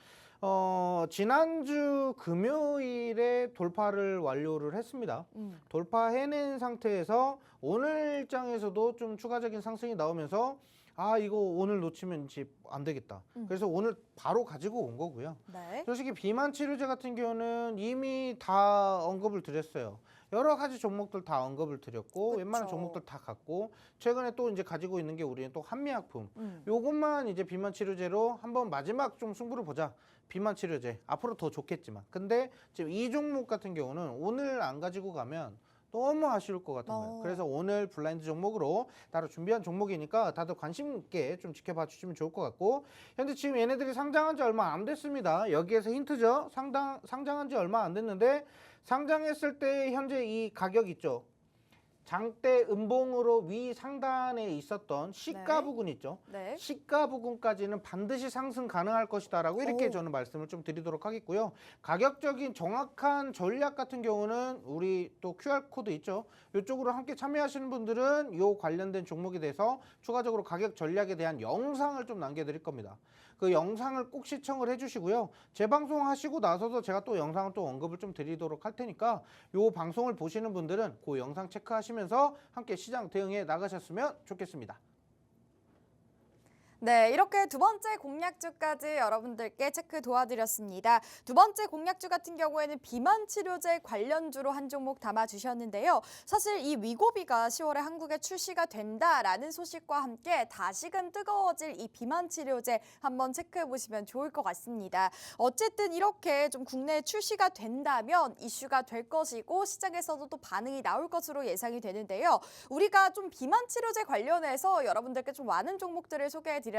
지난주 금요일에 돌파를 완료를 했습니다. 돌파해낸 상태에서 오늘 일장에서도 좀 추가적인 상승이 나오면서 아 이거 오늘 놓치면 이제 안 되겠다. 그래서 오늘 바로 가지고 온 거고요. 네. 솔직히 비만 치료제 같은 경우는 이미 다 언급을 드렸어요. 여러 가지 종목들 다 언급을 드렸고 그쵸. 웬만한 종목들 다 갖고 최근에 또 이제 가지고 있는 게 우리는 또 한미약품 요것만 이제 비만 치료제로 한번 마지막 좀 승부를 보자. 비만 치료제 앞으로 더 좋겠지만 근데 지금 이 종목 같은 경우는 오늘 안 가지고 가면 너무 아쉬울 것 같은 거예요. 그래서 오늘 블라인드 종목으로 따로 준비한 종목이니까 다들 관심 있게 좀 지켜봐 주시면 좋을 것 같고 현재 지금 얘네들이 상장한 지 얼마 안 됐습니다. 여기에서 힌트죠. 상장한 지 얼마 안 됐는데 상장했을 때 현재 이 가격 있죠. 장대 음봉으로 위 상단에 있었던 시가 네. 부근 있죠. 네. 시가 부근까지는 반드시 상승 가능할 것이다라고 이렇게 오. 저는 말씀을 좀 드리도록 하겠고요. 가격적인 정확한 전략 같은 경우는 우리 또 QR 코드 있죠. 이쪽으로 함께 참여하시는 분들은 이 관련된 종목에 대해서 추가적으로 가격 전략에 대한 영상을 좀 남겨드릴 겁니다. 그 영상을 꼭 시청을 해주시고요. 재방송 하시고 나서도 제가 또 영상을 또 언급을 좀 드리도록 할 테니까 이 방송을 보시는 분들은 그 영상 체크하시면서 함께 시장 대응해 나가셨으면 좋겠습니다. 네, 이렇게 두 번째 공략주까지 여러분들께 체크 도와드렸습니다. 두 번째 공략주 같은 경우에는 비만 치료제 관련주로 한 종목 담아주셨는데요. 사실 이 위고비가 10월에 한국에 출시가 된다라는 소식과 함께 다시금 뜨거워질 이 비만 치료제 한번 체크해보시면 좋을 것 같습니다. 어쨌든 이렇게 좀 국내에 출시가 된다면 이슈가 될 것이고 시장에서도 또 반응이 나올 것으로 예상이 되는데요. 우리가 좀 비만 치료제 관련해서 여러분들께 좀 많은 종목들을 소개해드렸는데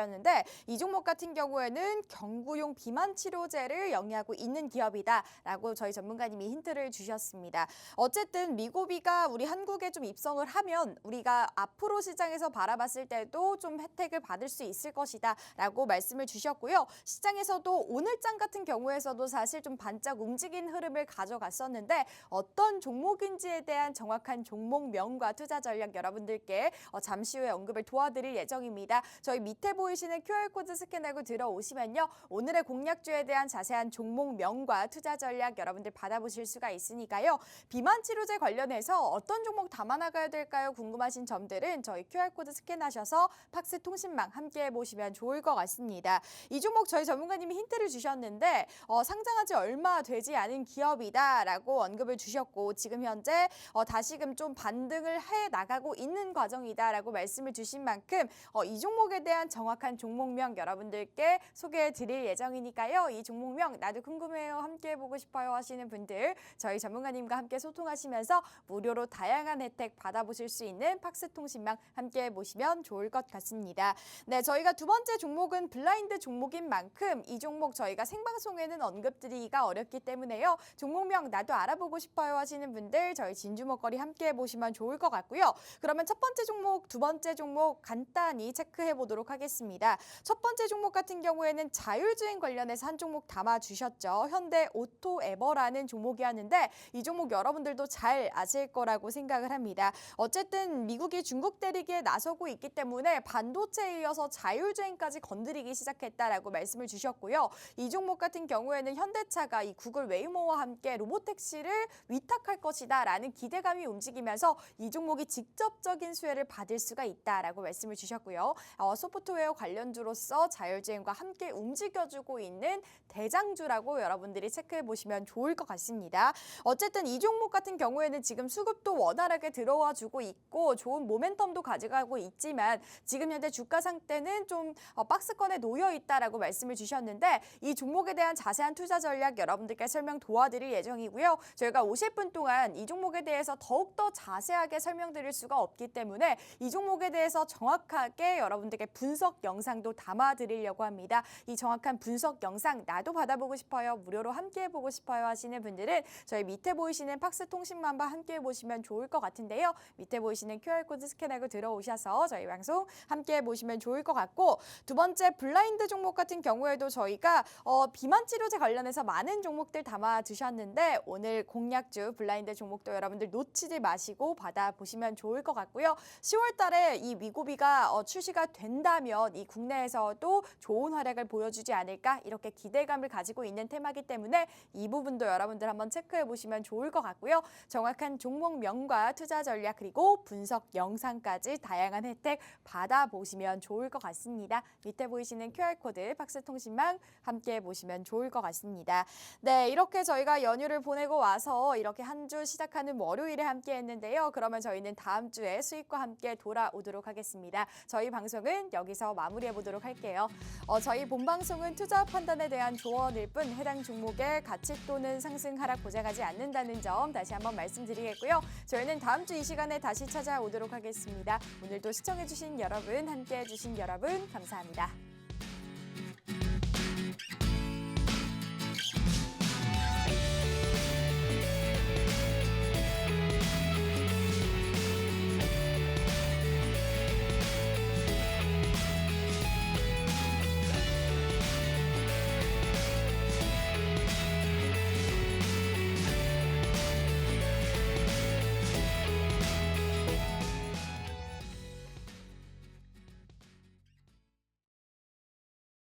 이 종목 같은 경우에는 경구용 비만 치료제를 영위하고 있는 기업이다라고 저희 전문가님이 힌트를 주셨습니다. 어쨌든 미고비가 우리 한국에 좀 입성을 하면 우리가 앞으로 시장에서 바라봤을 때도 좀 혜택을 받을 수 있을 것이다라고 말씀을 주셨고요. 시장에서도 오늘장 같은 경우에서도 사실 좀 반짝 움직인 흐름을 가져갔었는데 어떤 종목인지에 대한 정확한 종목명과 투자 전략 여러분들께 잠시 후에 언급을 도와드릴 예정입니다. 저희 밑에 보이시는 QR코드 스캔하고 들어오시면요. 오늘의 공략주에 대한 자세한 종목명과 투자 전략 여러분들 받아보실 수가 있으니까요. 비만 치료제 관련해서 어떤 종목 담아나가야 될까요? 궁금하신 점들은 저희 QR코드 스캔하셔서 팍스 통신망 함께 해보시면 좋을 것 같습니다. 이 종목 저희 전문가님이 힌트를 주셨는데 상장한 지 얼마 되지 않은 기업이다라고 언급을 주셨고 지금 현재 다시금 좀 반등을 해 나가고 있는 과정이다라고 말씀을 주신 만큼 이 종목에 대한 정확한 종목명 여러분들께 소개해 드릴 예정이니까요. 이 종목명 나도 궁금해요. 함께 해보고 싶어요 하시는 분들 저희 전문가님과 함께 소통하시면서 무료로 다양한 혜택 받아보실 수 있는 팍스 통신망 함께 해보시면 좋을 것 같습니다. 네, 저희가 두 번째 종목은 블라인드 종목인 만큼 이 종목 저희가 생방송에는 언급드리기가 어렵기 때문에요. 종목명 나도 알아보고 싶어요 하시는 분들 저희 진주먹거리 함께 해보시면 좋을 것 같고요. 그러면 첫 번째 종목, 두 번째 종목 간단히 체크해 보도록 하겠습니다. 첫 번째 종목 같은 경우에는 자율주행 관련해서 한 종목 담아주셨죠. 현대 오토에버라는 종목이었는데 이 종목 여러분들도 잘 아실 거라고 생각을 합니다. 어쨌든 미국이 중국 때리기에 나서고 있기 때문에 반도체에 이어서 자율주행까지 건드리기 시작했다라고 말씀을 주셨고요. 이 종목 같은 경우에는 현대차가 이 구글 웨이모와 함께 로보택시를 위탁할 것이다라는 기대감이 움직이면서 이 종목이 직접적인 수혜를 받을 수가 있다라고 말씀을 주셨고요. 소프트웨어 관련주로서 자율주행과 함께 움직여주고 있는 대장주라고 여러분들이 체크해 보시면 좋을 것 같습니다. 어쨌든 이 종목 같은 경우에는 지금 수급도 원활하게 들어와 주고 있고 좋은 모멘텀도 가져가고 있지만 지금 현재 주가 상태는 좀 박스권에 놓여 있다라고 말씀을 주셨는데 이 종목에 대한 자세한 투자 전략 여러분들께 설명 도와드릴 예정이고요. 저희가 50분 동안 이 종목에 대해서 더욱더 자세하게 설명드릴 수가 없기 때문에 이 종목에 대해서 정확하게 여러분들께 분석 영상도 담아드리려고 합니다. 이 정확한 분석 영상 나도 받아보고 싶어요. 무료로 함께 해보고 싶어요 하시는 분들은 저희 밑에 보이시는 팍스 통신망과 함께 해보시면 좋을 것 같은데요. 밑에 보이시는 QR코드 스캔하고 들어오셔서 저희 방송 함께 해보시면 좋을 것 같고 두 번째 블라인드 종목 같은 경우에도 저희가 비만 치료제 관련해서 많은 종목들 담아주셨는데 오늘 공략주 블라인드 종목도 여러분들 놓치지 마시고 받아보시면 좋을 것 같고요. 10월 달에 이 위고비가 출시가 된다면 과연 이 국내에서도 좋은 활약을 보여주지 않을까 이렇게 기대감을 가지고 있는 테마이기 때문에 이 부분도 여러분들 한번 체크해 보시면 좋을 것 같고요. 정확한 종목명과 투자 전략 그리고 분석 영상까지 다양한 혜택 받아보시면 좋을 것 같습니다. 밑에 보이시는 QR코드 팍스통신망 함께 보시면 좋을 것 같습니다. 네, 이렇게 저희가 연휴를 보내고 와서 이렇게 한 주 시작하는 월요일에 함께 했는데요. 그러면 저희는 다음 주에 수익과 함께 돌아오도록 하겠습니다. 저희 방송은 여기서 마무리해 보도록 할게요. 저희 본 방송은 투자 판단에 대한 조언일 뿐 해당 종목의 가치 또는 상승 하락 보장하지 않는다는 점 다시 한번 말씀드리겠고요. 저희는 다음 주 이 시간에 다시 찾아오도록 하겠습니다. 오늘도 시청해주신 여러분, 함께해주신 여러분 감사합니다.